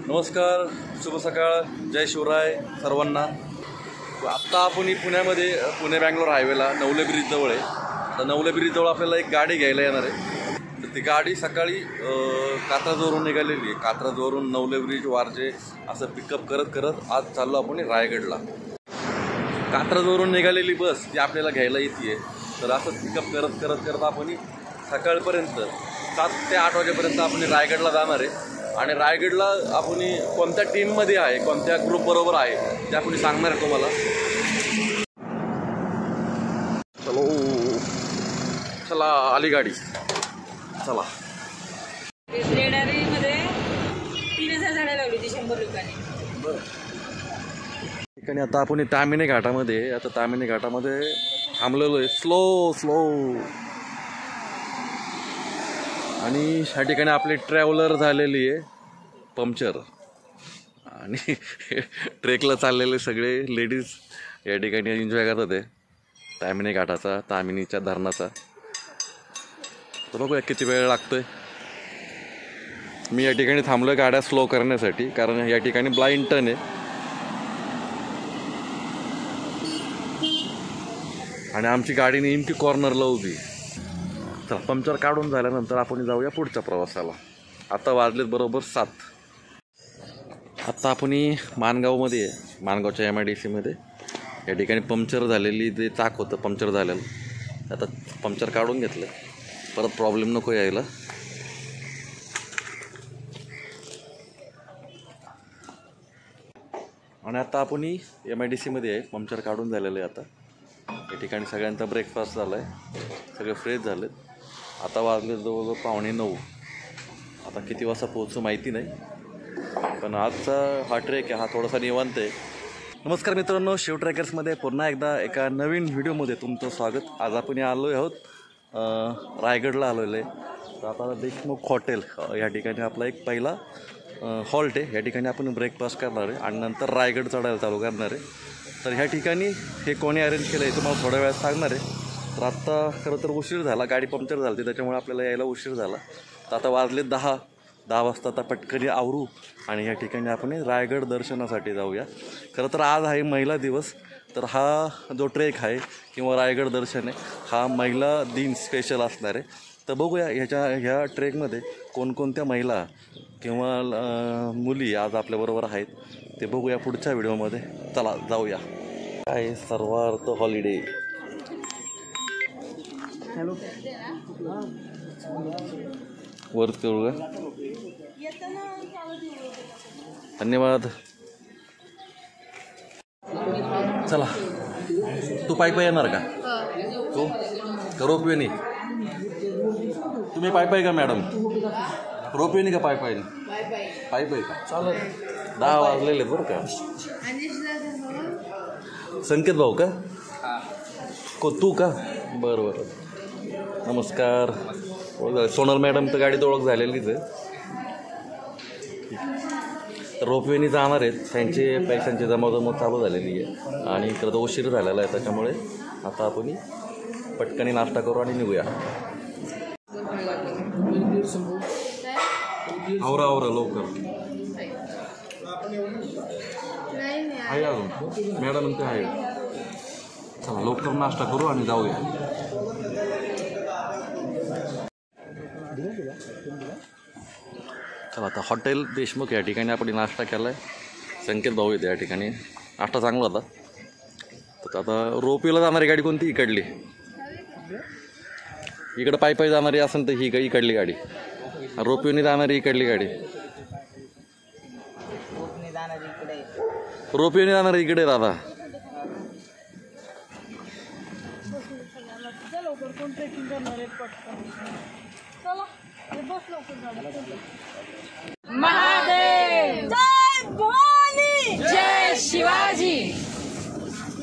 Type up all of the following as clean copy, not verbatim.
नमस्कार, शुभ सकाळ, जय शिवराय सर्वांना। आत्ता आपण पुण्यामध्ये पुणे बँगलोर हायवेला नवले ब्रिज जवळ आहे। तर नवले ब्रिज जवळ आपल्याला एक गाडी घ्यायला येणार आहे। तर ती गाडी सकाळी कात्रजवरून निघालेली आहे। कात्रजवरून नवले ब्रिज वारजे असं पिकअप करत करत आज चाललो आपण रायगडला। कात्रजवरून निघालेली बस ती आपल्याला घ्यायला येते। तर असं पिकअप करत करत करत आपण सकाळपर्यंत 7 ते 8 वाजेपर्यंत आपण रायगडला जाणार आहे। आणि रायगडला आपण कोणत्या टीममध्ये आहे, कोणत्या ग्रुप बरोबर आहे ते आपण सांगणार आहे तुम्हाला। चलो चला, आली गाडी, चला। मध्ये 3000 झाडं लावली ती 100 लोकांनी। बरं, ठिकाणी आता आपण तामिनी घाटामध्ये तामिनी घाटामध्ये थांबलेलो आहे। स्लो स्लो आणि ह्या ठिकाणी आपली ट्रॅव्हलर झालेली आहे पंक्चर। आणि ट्रेकला चाललेले सगळे लेडीज या ठिकाणी एन्जॉय करत आहे तामिनी घाटाचा, तामिनीच्या धरणाचा। तर बघूया किती वेळ लागतोय। मी या ठिकाणी थांबलो गाड्या स्लो करण्यासाठी, कारण या ठिकाणी ब्लाइंड टर्न आहे आणि आमची गाडी नेमकी कॉर्नरला उभी। तर पंक्चर काढून झाल्यानंतर आपण जाऊया पुढच्या प्रवासाला। आता वाजलेत बरोबर 7। आत्ता आपण माणगावमध्ये आहे, माणगावच्या MIDC मध्ये। या ठिकाणी पंक्चर झालेली जे चाक होतं पंक्चर झालेलं, आता पंक्चर काढून घेतलं, परत प्रॉब्लेम नको यायला। आणि आता आपण MIDC मध्ये आहे, पंक्चर काढून झालेलं आहे। आता या ठिकाणी सगळ्यांचा ब्रेकफास्ट झाला आहे, सगळे फ्रेश झालेत। आता वाजले जवळजवळ 8:45। आता किती वाजता पोहोचू माहिती नाही, पण आजचा हा ट्रेक आहे हा थोडासा निवांत आहे। नमस्कार मित्रांनो, शिव ट्रेकर्समध्ये पुन्हा एकदा एका नवीन व्हिडिओमध्ये तुमचं स्वागत। आज आपण आलो आहोत रायगडला आलेलो आहे। तर आता देशमुख हॉटेल या ठिकाणी आपला एक पहिला हॉल्ट आहे। या ठिकाणी आपण ब्रेकफास्ट करणार आहे आणि नंतर रायगड चढायला चालू करणार आहे। तर ह्या ठिकाणी हे कोणी अरेंज केलं आहे तुम्हाला थोड्या वेळात सांगणार आहे। तर आत्ता खरं तर उशीर झाला, गाडी पंक्चर झाली त्याच्यामुळे आपल्याला यायला उशीर झाला। तर आता वाजले 10 वाजता आता पटकन आवरू आणि या ठिकाणी आपण रायगड दर्शनासाठी जाऊया। खरं तर आज आहे महिला दिवस, तर हा जो ट्रेक आहे किंवा रायगड दर्शन आहे हा महिला दिन स्पेशल असणार आहे। तर बघूया ह्या ट्रेकमध्ये कोणकोणत्या महिला किंवा मुली आज आपल्याबरोबर आहेत ते बघूया पुढच्या व्हिडिओमध्ये। चला जाऊया। काय सर्वार्थ हॉलिडे, वर्क करू का? धन्यवाद। चला, तू पायी येणार का? तू रोपवेनी? तुम्ही पायी का मॅडम? रोपवेनी का पायी पायी का? चालत 10 वाजलेले बरं का। संकेत भाऊ का? तू का? बरं बरं, नमस्कार। सोनल मॅडम तर गाडीत ओळख झालेलीच आहे। रोपवेनी जाणार आहेत, त्यांचे पैशांची जमावजमा चालू झालेली आहे आणि इकडं तो उशीर झालेला आहे, त्याच्यामुळे आता आपण पटकनी नाश्ता करू आणि निघूया। आवरा लवकर, आहे अजून मॅडम ते आहे। चला लवकर नाश्ता करू आणि जाऊया। चला आता हॉटेल देशमुख या ठिकाणी आपण नाश्ता केला आहे। संकेत भाऊ येते या ठिकाणी, नाश्ता चांगला होता। तर आता रोपवेला जाणारी गाडी कोणती? इकडली? इकडं पायी जाणारी असेल तर ही इकडली गाडी, रोपवेने जाणारी इकडली गाडी, रोपवेने जाणारी इकडे दादा। महादेव जय भवानी, जय शिवाजी।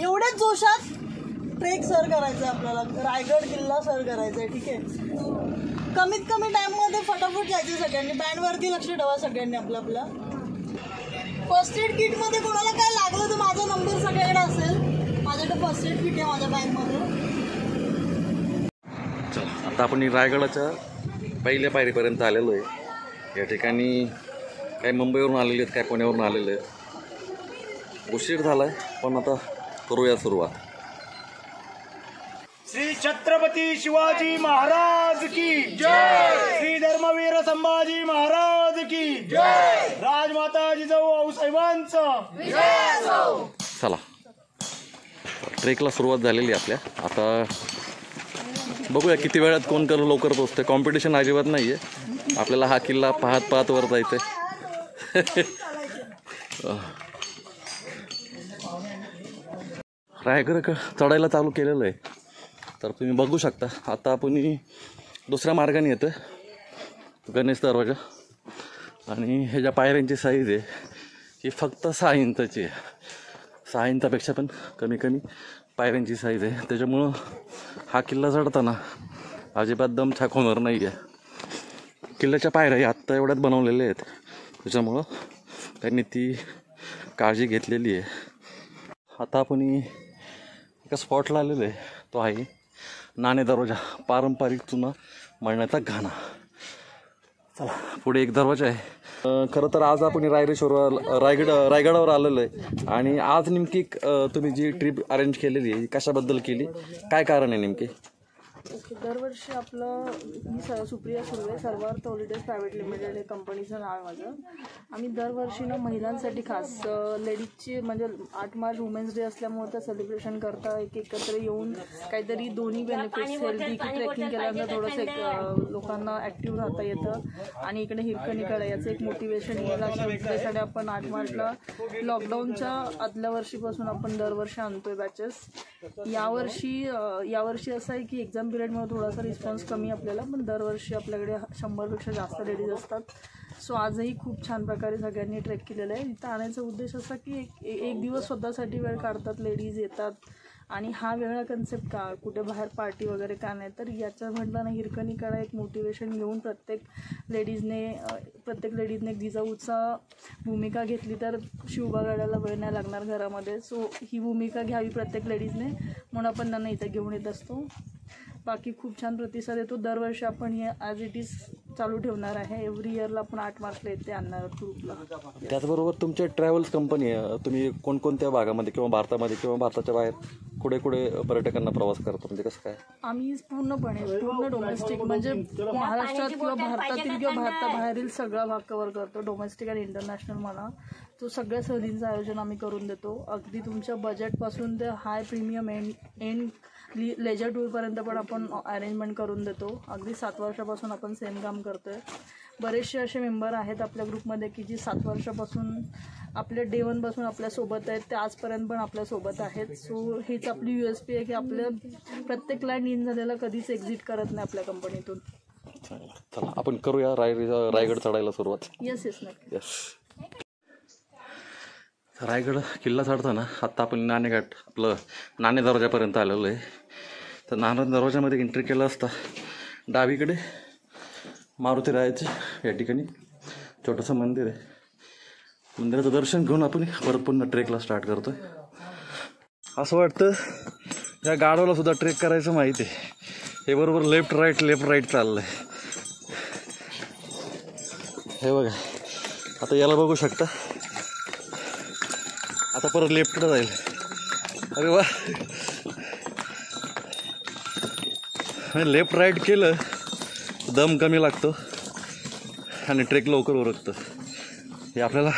एवढ्याच जोशात ट्रेक सर करायचं आपल्याला, रायगड किल्ला सर करायचा आहे। ठीक आहे, कमीत कमी टाइममध्ये फटाफट जायचं सगळ्यांनी। बँडवरती लक्ष ठेवा सगळ्यांनी आपला। फर्स्ट एड किटमध्ये कोणाला काय लागलं तर माझा नंबर सगळ्याकडे असेल, माझ्याकडे फर्स्ट एड किट आहे माझ्या बॅगमध्ये। चला आता आपण रायगडाच्या पहिल्या पायरीपर्यंत आलेलो आहे। या ठिकाणी काही मुंबईवरून आलेले आहेत, काय पुण्यावरून आलेले आहेत. उशीर झाला आहे पण आता करूया सुरुवात. श्री छत्रपती शिवाजी महाराज की जय. श्री धर्मवीर संभाजी महाराज की जय. राजमाता जिजाऊ आऊसाहेबांचं. चला ट्रेकला सुरुवात झालेली आहे आपल्या. आता बघूया किती वेळात कोण लवकर पोहोचते. कॉम्पिटिशन अजिबात नाही आहे. आपल्याला हा किल्ला पाहत पाहत वर जायचं आहे. रायगड चढायला चालू केलेलं आहे. तर तुम्ही बघू शकता. आता आपण दुसऱ्या मार्गाने येतो गणेश दरवाजा. आणि ह्याच्या पायऱ्यांची साईज आहे ही फक्त 6 इंचाची आहे. 6 इंचापेक्षा पण कमी पायऱ्यांची साईज आहे. त्याच्यामुळं हा किल्ला चढताना अजिबात दमछाक होणार नाही आहे. किल्ल्याच्या पायऱ्या आत्ता एवढ्यात बनवलेल्या आहेत, त्याच्यामुळं त्यांनी ती काळजी घेतलेली आहे. आता आपण एका स्पॉटला आलेलो आहे. तो आहे नाणे दरवाजा, पारंपरिक चुना मळण्याचा घाणा. चला पुढे एक दरवाजा आहे. खरं तर आज आपण रायगडावर आलेलो आहे. आणि आज नेमकी तुम्ही जी ट्रिप अरेंज केलेली आहे कशाबद्दल केली, काय कारण आहे नेमके? दरवर्षी आपलं ही सुप्रिया सुर्वे सर्वार्थ हॉलिडेज प्रायव्हेट लिमिटेड हे कंपनीचं नाव आहे माझं. आम्ही दरवर्षी ना महिलांसाठी खास लेडीजची म्हणजे 8 मार्च वुमेन्स डे असल्यामुळे तर सेलिब्रेशन करता एकत्र येऊन काहीतरी दोन्ही बेनिफिट्स, हेल्दी की ट्रेकिंग केल्यानंतर थोडंसं लोकांना ॲक्टिव्ह राहता येतं आणि इकडे हिरकणीकडे याचं एक मोटिवेशन येईल अशा उद्देशाने आपण 8 मार्चला लॉकडाऊनच्या आदल्या वर्षीपासून आपण दरवर्षी आणतोय बॅचेस. यावर्षी असं आहे की एक्झाम पिरियडमुळे थोडासा रिस्पॉन्स कमी आपल्याला, पण दरवर्षी आपल्याकडे 100पेक्षा जास्त लेडीज असतात. सो आजही खूप छान प्रकारे सगळ्यांनी ट्रेक केलेलं आहे. इथं आणायचा उद्देश असा की एक दिवस स्वतःसाठी वेळ काढतात, लेडीज येतात. आणि हा वेगळा कन्सेप्ट का, कुठे बाहेर पार्टी वगैरे का नाही, तर याच्या म्हटलं ना हिरकणीकडे एक मोटिवेशन घेऊन प्रत्येक लेडीजने जिजाऊचा भूमिका घेतली तर शिवबागड्याला वेळ नाही लागणार घरामध्ये. सो ही भूमिका घ्यावी प्रत्येक लेडीजने म्हणून आपण त्यांना इथं घेऊन येत असतो. बाकी खूप छान प्रतिसाद येतो. दरवर्षी आपण हे ॲज इट इज चालू ठेवणार आहे. एव्हरी इयरला आपण 8 मार्चला येते आणणार आहोत ग्रुपला. त्याचबरोबर तुमचे ट्रॅव्हल्स कंपनी आहे, तुम्ही कोणकोणत्या भागामध्ये किंवा भारतामध्ये किंवा भारताच्या बाहेर कुठे पर्यटकांना प्रवास करतो, म्हणजे कसं काय? आम्ही पूर्ण डोमेस्टिक म्हणजे महाराष्ट्रात किंवा भारतातील किंवा भारताबाहेरील सगळा भाग कव्हर करतो. डोमेस्टिक आणि इंटरनॅशनल म्हणा तो सगळ्या सहलींचं आयोजन आम्ही करून देतो. अगदी तुमच्या बजेटपासून ते हाय प्रीमियम एंड लेजर टूरपर्यंत पण आपण अरेंजमेंट करून देतो. अगदी 7 वर्षापासून आपण सेम काम करतो आहे. बरेचसे असे मेंबर आहेत आपल्या ग्रुपमध्ये की जी 7 वर्षापासून आपल्या डे 1 पासून आपल्यासोबत आहेत, ते आजपर्यंत पण आपल्यासोबत आहेत. सो हीच आपली USP आहे की आपलं प्रत्येक क्लायंट इन झालेला कधीच एक्झिट करत नाही आपल्या कंपनीतून. चला आपण करूया रायगड चढायला सुरुवात. येस नक्की. रायगड किल्ला चढताना आत्ता आपण नाणेघाट आपलं नाणे दरवाजापर्यंत आलेलो आहे. तर नाणे दरवाजामध्ये एंट्री केलं असता डावीकडे मारुतीरायाचं या ठिकाणी छोटंसं मंदिर आहे. मंदिराचं दर्शन घेऊन आपण परत पुन्हा ट्रेकला स्टार्ट करतो आहे. असं वाटतं या गाढवाला सुद्धा ट्रेक करायचं माहिती आहे. हे बरोबर लेफ्ट राईट चाललं आहे. हे बघा आता याला बघू शकता. आता परत लेफ्टकडे जाईल. अरे वा, लेफ्ट राईट केलं दम कमी लागतो आणि ट्रेक लवकर उरकतं. हे आपल्याला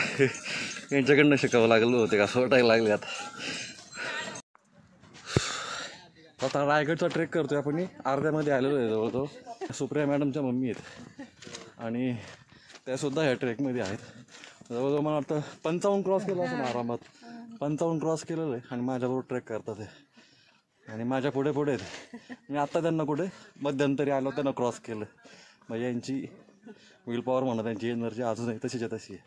यांच्याकडनं शिकावं लागलं होतं का असं वाटायला लागले. आता रायगडचा ट्रेक करतोय आपण. अर्ध्यामध्ये आलेलो आहे जवळजवळ. सुप्रिया मॅडमच्या मम्मी आहेत आणि त्यासुद्धा ह्या ट्रेकमध्ये आहेत. जवळजवळ मला वाटतं 55 क्रॉस केलं असं आरामात. 55 क्रॉस केलेलं आहे आणि माझ्याबरोबर ट्रेक करतात आहे आणि माझ्या पुढे आहेत. मी आत्ता त्यांना कुठे मध्यंतरी आलो त्यांना क्रॉस केलं. म्हणजे यांची विल पॉवर म्हणा, त्यांची एनर्जी अजूनही तशीच्या तशी आहे.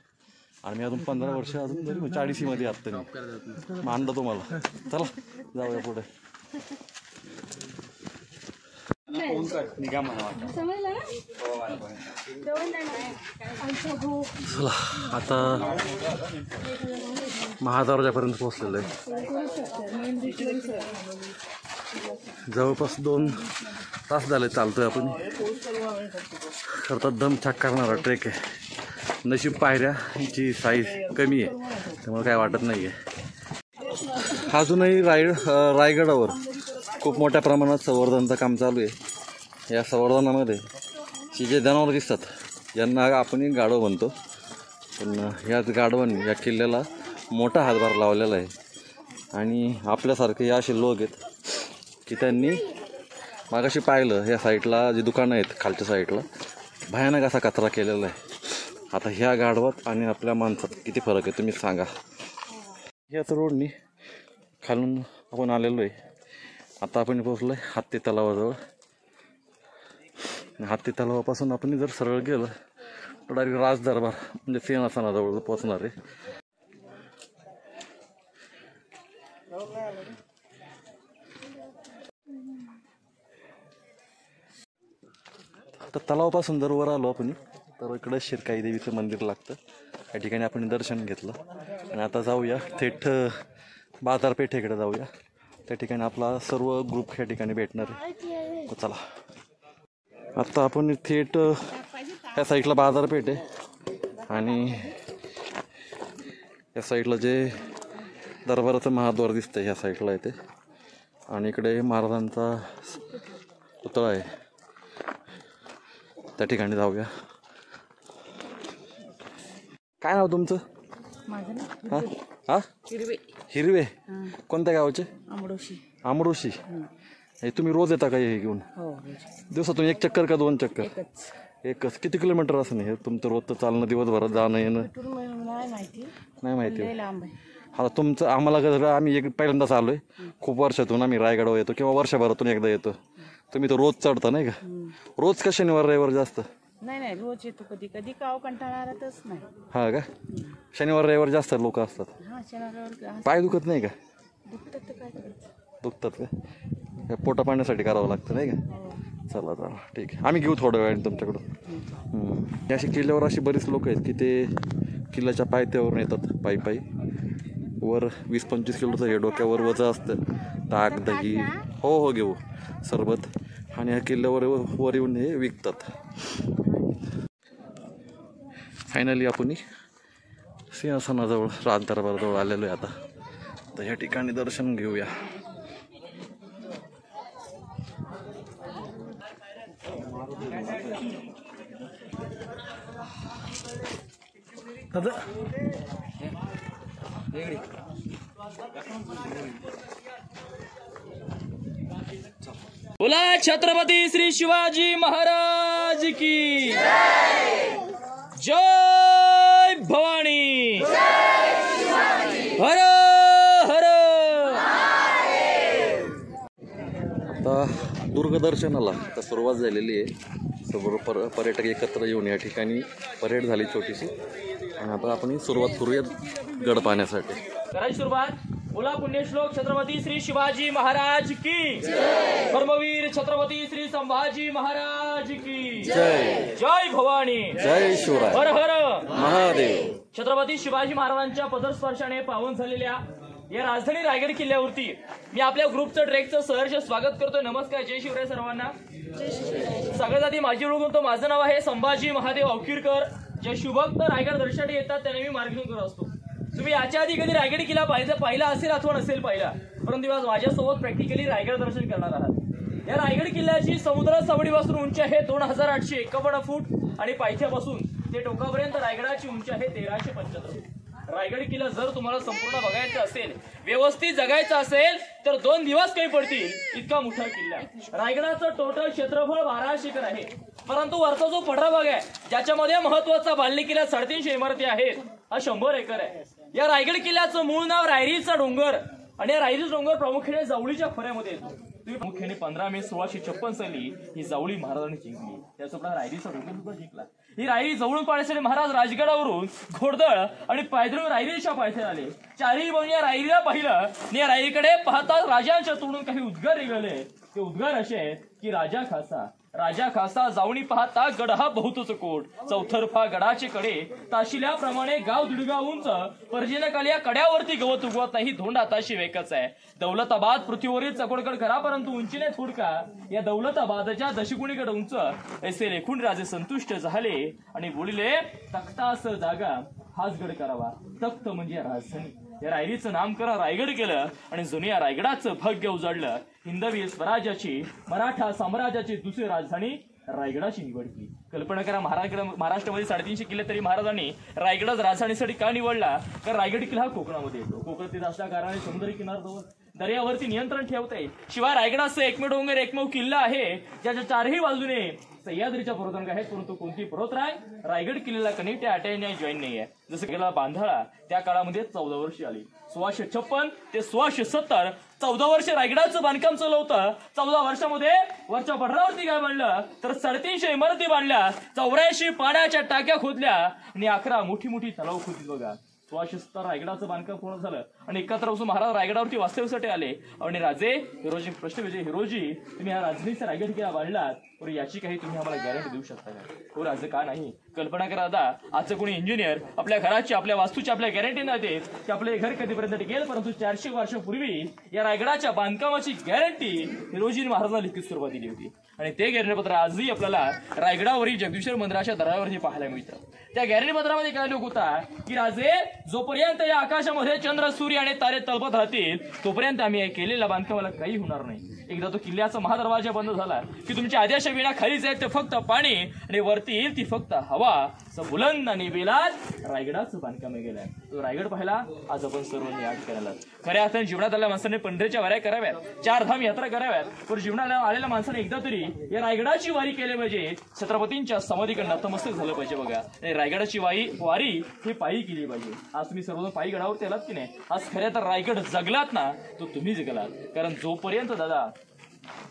आणि मी अजून 15 वर्ष अजून जरी 40मध्ये आत्ता मी मानलं तुम्हाला. चला जाऊया पुढे. चला आता महादरवाजापर्यंत पोहोचलेलं आहे. जवळपास 2 तास झाले चालतोय आपण. खरं तर दम छाक करणारा ट्रेक आहे. नशीब पायऱ्याची साईज कमी आहे त्यामुळे काय वाटत नाही आहे. अजूनही रायगडावर खूप मोठ्या प्रमाणात संवर्धनाचं काम चालू आहे. या संवर्धनामध्ये जे जनावरं दिसतात यांना आपण गाढव म्हणतो, पण याच गाढवांनी या किल्ल्याला मोठा हातभार लावलेला आहे. आणि आपल्यासारखे या असे लोक आहेत की त्यांनी मागाशी पाहिलं या साईडला जी दुकानं आहेत खालच्या साईडला भयानक असा कचरा केलेला आहे. आता ह्या गाढवात आणि आपल्या माणसात किती फरक आहे तुम्ही सांगा. याच रोडनी खालून आपण आलेलो आहे. आता आपण पोहोचलो आहे हत्ती तलावाजवळ. हत्ती तलावापासून आपण जर सरळ गेलं तर डायरेक्ट राजदरबार म्हणजे सिंहासनाजवळ पोहोचणार आहे. तर तलावापासून जर वर आलो आपण तर इकडं शिरकाई देवीचं मंदिर लागतं. या ठिकाणी आपण दर्शन घेतलं आणि आता जाऊया थेट बाजारपेठेकडे जाऊया. त्या ठिकाणी आपला सर्व ग्रुप ह्या ठिकाणी भेटणार आहे. तर चला आता आपण थेट ह्या साईडला बाजारपेठ आहे आणि या साईडला जे दरबाराचं महाद्वार दिसतं ह्या साईडला येते आणि इकडे महाराजांचा पुतळा आहे त्या ठिकाणी जाऊया. काय नाव तुमचं? माझं ना हां हां हिरवे. हिरवे. कोणत्या गावाचे? आंबडोशी. आमडोशी. हे तुम्ही रोज येता का हे घेऊन? हो. दिवसातून एक चक्कर का दोन चक्कर? एकच. एकच. किती किलोमीटर असं नाही हे तुमचं रोजचं चालणं दिवसभरात जाणं येणं? नाही माहिती. नाही माहिती. लय लांब आहे. आता तुमचं आम्हाला कसं आम्ही पहिल्यांदाच आलो आहे. खूप वर्षातून आम्ही रायगडावर येतो किंवा वर्षभरातून एकदा येतो. तुम्ही तर रोज चढता नाही का? रोज का शनिवार रविवार जास्त? नाही रोज येतो. कधी कधी काव कंटाळाच नाही. हा का? शनिवार रविवार जास्त लोक असतात. हा शनिवार. पाय दुखत नाही का? दुखतात तर काय करायचं. दुखतात का? पोटा पाण्यासाठी करावं लागतं नाही का? चला चला ठीक आहे. आम्ही घेऊ थोड्या वेळाने तुमच्याकडून. अशी किल्ल्यावर अशी बरीच लोक आहेत की ते किल्ल्याच्या पायथ्यावरून येतात पायी पायी. वर 20-25 किलोचं हे डोक्यावर वजन असतं. ताक दही हो घेऊ सरबत आणि ह्या किल्ल्यावर वर येऊन हे विकतात. फायनली आपण सिंहासनाजवळ राजदरबाराजवळ आलेलो आहे. आता तर ह्या ठिकाणी दर्शन घेऊया. बोला छत्रपती श्री शिवाजी महाराज की जय भवानी. हर हर. आता दुर्गदर्शनाला तर सुरुवात झालेली आहे. सर्व पर्यटक एकत्र येऊन या ठिकाणी परेड झाली छोटीशी आणि आता आपण सुरुवात करूयात गड पाहण्यासाठी. करायची सुरुवात. बोला पुण्यश्लोक छत्रपती श्री शिवाजी महाराज की धर्मवीर छत्रपती श्री संभाजी महाराज की जय. जय भवानी. जय शिवराय. हर हर महादेव. छत्रपती शिवाजी महाराजांच्या पदस्पर्शाने पावन झालेल्या या राजधानी रायगड किल्ल्यावरती मी आपल्या ग्रुपचं ट्रेकचं सहर्ष स्वागत करतोय. नमस्कार. जय शिवराय सर्वांना. सगळ्यात आधी माझी ओळख होतो. माझं नाव आहे संभाजी महादेव अवकिरकर. जे शुभक्त रायगड दर्शनासाठी येतात त्यांना मी मार्गदर्शन करत असतो. तुम्ही याच्या आधी कधी रायगड किल्ला पाहिला असेल अथवा नसेल पाहिला, परंतु आज माझ्यासोबत प्रॅक्टिकली रायगड दर्शन करणार आहात. या रायगड किल्ल्याची समुद्र सवडीपासून उंची आहे 2851 फूट आणि पायथ्यापासून ते टोकापर्यंत रायगडाची उंची आहे 1375 फूट. रायगड किल्ला जर तुम्हाला संपूर्ण बघायचा असेल, व्यवस्थित जगायचा असेल तर 2 दिवस काही पडतील इतका मोठा किल्ला. रायगडाचं टोटल क्षेत्रफळ 1200 एकर आहे. परंतु वरचा जो पडरा भाग आहे ज्याच्यामध्ये महत्वाचा बालेकिल्ला किल्ला 350 इमारती आहेत हा 100 एकर आहे. या रायगड किल्ल्याचं मूळ नाव रायरीचा डोंगर आणि रायरी डोंगर प्रामुख्याने जावळीच्या खोऱ्यामध्ये येतो. प्रामुख्याने 15 मे 1656 साली ही जावळी महाराजांनी जिंकली. त्यासोबत रायरीचा डोंगर सुद्धा जिंकला. ही रायरी जवळून पाहण्यासाठी महाराज राजगडावरून घोडदळ आणि पायदळ रायरीच्या पायथ्यात आले. चारही बाजूने या रायरीला पाहिलं आणि या रायरीकडे पाहता राजांच्या तोंडून काही उद्गार निघाले. ते उद्गार असे आहेत की राजा खासा राजा खासा जाऊनी पाहता गड हा बहुतच कोट, चौथरफा गडाचे कडे ताशिल्याप्रमाणे गाव दीडगाव उंच, पर्जन्यकाली या कड्यावरती गवत उगवत नाही, धोंड आताशी वेकच आहे. दौलताबाद पृथ्वीवरील चकोडगड करा परंतु उंचीने थोडका, या दौलताबादच्या दशगुणीगड उंच, ऐसे लेखून राजे संतुष्ट झाले आणि बोलिले तख्तास जागा हाच गड करावा. तख्त म्हणजे राजधानी, या रायरीचं नामकरण रायगड केलं आणि जुन्या रायगडाचं भाग्य उजाडलं. हिंदवी स्वराज्याची मराठा साम्राज्याची दुसरी राजधानी रायगडाची निवड केली. कल्पना करा, महाराष्ट्रामध्ये 350 किल्ले तरी महाराजांनी रायगडच राजधानीसाठी का निवडला? कारण रायगड किल्ला हा कोकणामध्ये येतो. कोकणात असल्या कारणाने समुद्री किनारजवळ दर्यावरती नियंत्रण ठेवता येईल. शिवाय रायगडाचं एकमेव डोंगर एकमेव किल्ला आहे ज्याच्या चारही बाजूने सह्याद्रीच्या पर्वतरांगा आहेत, परंतु कोणती पर्वतराय रायगड किल्ल्याला कनेक्ट अटॅच जॉईन नाही आहे. जसं गेला बांधाळा त्या काळामध्ये 14 वर्ष आली. 1656 ते 1670 14 वर्ष रायगडाचं बांधकाम चालू होतं. 14 वर्षामध्ये वरच्या पठारावरती काय बांधलं तर 350 इमारती बांधल्या, 84 पाण्याच्या टाक्या खोदल्या आणि 11 मोठी मोठी तलाव खोदली. बघा, 1670 रायगडाचं बांधकाम पूर्ण झालं आणि 71 वर्ष महाराज रायगडावरती वास्तव्यासाठी आले आणि राजे हिरोजी प्रश्नविजय हिरोजी, तुम्ही हा राजधानीचा रायगड किल्ला बांधलात, तर याची काही तुम्ही आम्हाला गॅरंटी देऊ शकता का? हो राजे, का नाही? कल्पना करा दादा, आजचं कोणी इंजिनियर आपल्या घराची आपल्या वास्तूची आपल्या गॅरंटी न देत की आपले घर कधीपर्यंत टिकेल, परंतु 400 वर्षापूर्वी या रायगडाच्या बांधकामाची गॅरंटी हिरोजी महाराजांना लिखित स्वरूपात दिली होती आणि ते गॅरंटीपत्र आजही आपल्याला रायगडावरील जगदीश्वर मंदिराच्या दरवाजावरती पाहायला मिळतं. त्या गॅरंटी पत्रामध्ये काय लोक होता की राजे, जोपर्यंत या आकाशामध्ये चंद्र सूर्य आणि तारे तळपत राहतील तोपर्यंत आम्ही केलेल्या बांधकामाला काही होणार नाही. एकदा तो किल्ल्याचा महादरवाजा बंद झाला की तुमच्या आदेशाविना खाली जाईल ते फक्त पाणी आणि वरती येईल ती फक्त हवा. बुलंद आणि बेलाद रायगडाचं बांधकाम गेलंय. तो रायगड पाहिला आज आपण सर्वांनी याद करायला. खऱ्या अर्थाने जीवनात आलेल्या माणसाने पंढरीच्या वाऱ्या कराव्यात, 4 धाम यात्रा कराव्यात, पण जीवनाला आलेल्या माणसाने एकदा तरी या रायगडाची वारी केली पाहिजे. छत्रपतींच्या समाधीकडे नतमस्तक झालं पाहिजे. बघा, रायगडाची वारी ही पायी केली पाहिजे. आज तुम्ही सर्वजण पायी गडावरती आलात की नाही? आज खऱ्या तर रायगड जगलात ना, तो तुम्ही जगलात. कारण जोपर्यंत दादा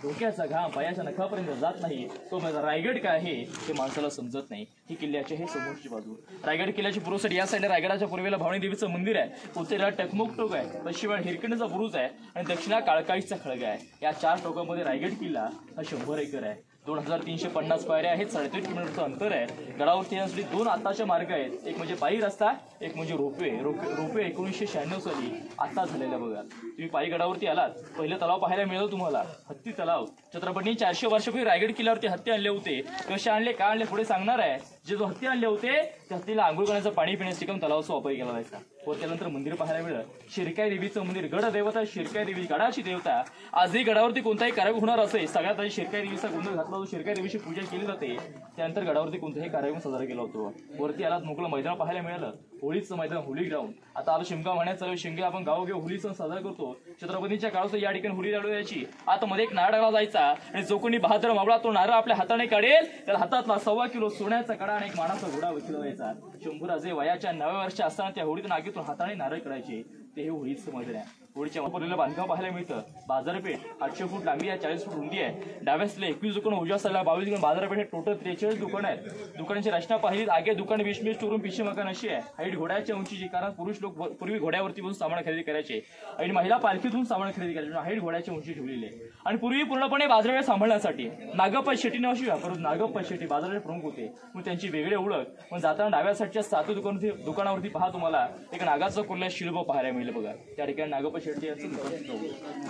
डोक्याचा घाम पायाच्या नखापर्यंत जात नाही तो रायगड काय आहे ते माणसाला समजत नाही. ही किल्ल्याची हे समोरची बाजू. रायगड किल्ल्याची पूर्व साईड, या साईडला रायगडाच्या पूर्वेला भवानी देवीचं मंदिर आहे, उत्तरेला टकमोक टोक आहे, पश्चिमेला हिरकणीचा बुरुज आहे आणि दक्षिणेला काळकाईचा खळगा आहे. या 4 टोकामध्ये रायगड किल्ला हा 100 एकर आहे. 2350 पायऱ्या आहेत, 3.5 किलोमीटरचं अंतर आहे. गडावरती येण्यासाठी 2 आताचे मार्ग आहेत, एक म्हणजे पायी रस्ता, एक म्हणजे रोपवे. रोपवे 1996 साली आता झालेला. बघा, तुम्ही पायी गडावरती आलात, पहिलं तलाव पाहायला मिळेल तुम्हाला, हत्ती तलाव. छत्रपतींनी 400 वर्षापूर्वी रायगड किल्ल्यावरती हत्ती आणले होते. कसे आणले, का आणले पुढे सांगणार आहे. जो हत्ती आणले होते त्या हत्तीला आंघोळ करण्याचं पाणी पिण्यासाठी तलावाचा वापर केला जायचा. व त्यानंतर मंदिर पाहायला मिळलं, शिरकाई देवीचं मंदिर. गड देवता शिरकाई देवी, गडाची देवता. आजही गडावरती कोणताही कार्यक्रम होणार असेल, सगळ्यात आधी शिरकाई देवीचा गोंधळ घातला जातो, शिरकाई देवीची पूजा केली जाते, त्यानंतर गडावरती कोणताही कार्यक्रम साजरा केला होतो. वरती आलात मोकळं मैदान पाहायला मिळालं, होळीचं मैदान, होळी ग्राउंड. आता आलं शिमगा म्हणण्यात चालू, शिमगे आपण गावोगाव होळी सण साजरा करतो. छत्रपतींच्या काळात या ठिकाणी होळी लाडू यायची. आतमध्ये एक नारळाला जायचा आणि जो कोणी बहादर मावळा तो नारळ आपल्या हाताने काढेल, त्याला हातातला 1.25 किलो सोन्याचा कडा आणि एक मानाचा घोडा वकिला जायचा. शंभूराजे वयाच्या 9व्या वर्षी असताना त्या होळीत नागीतून हाताने नारळ काढायचे. ते हे होळीचं मैदान आहे. होळीच्या वापरलेलं बांधकाम पाहायला मिळतं. बाजारपेठ 800 फूट लांबी आहे, 40 फूट रुंदी आहे. डाव्या साईडला 21 दुकान, उजव्या साईडला 22 दुकान. बाजारपेठ टोटल 43 दुकान आहेत. दुकानाची रचना पाहिली, आगे दुकान 20 स्टोरूम, पिशे मकान अशी आहे. हाईट घोड्याच्या उंचीची, कारण पुरुष लोक पूर्वी घोड्यावरती बसून सामान खरेदी करायचे आणि महिला पालखीतून सामान खरेदी करायचे. हाईट घोड्याची उंची ठेवलेली आहे. आणि पूर्वी पूर्णपणे बाजारपेठ सांभाळण्यासाठी नागप्पा शेट्टी नावाची व्यापार, नागप्पा शेट्टी बाजारपेठ प्रमुख होते. मग त्यांची वेगळी ओळख. मग जाताना डाव्या साईडच्या 7 दुकानावरती पहा तुम्हाला एक नागाचा कोरला शिल्प पाहायला मिळेल. बघा, त्या ठिकाणी नागप्पा शेट्टी याचं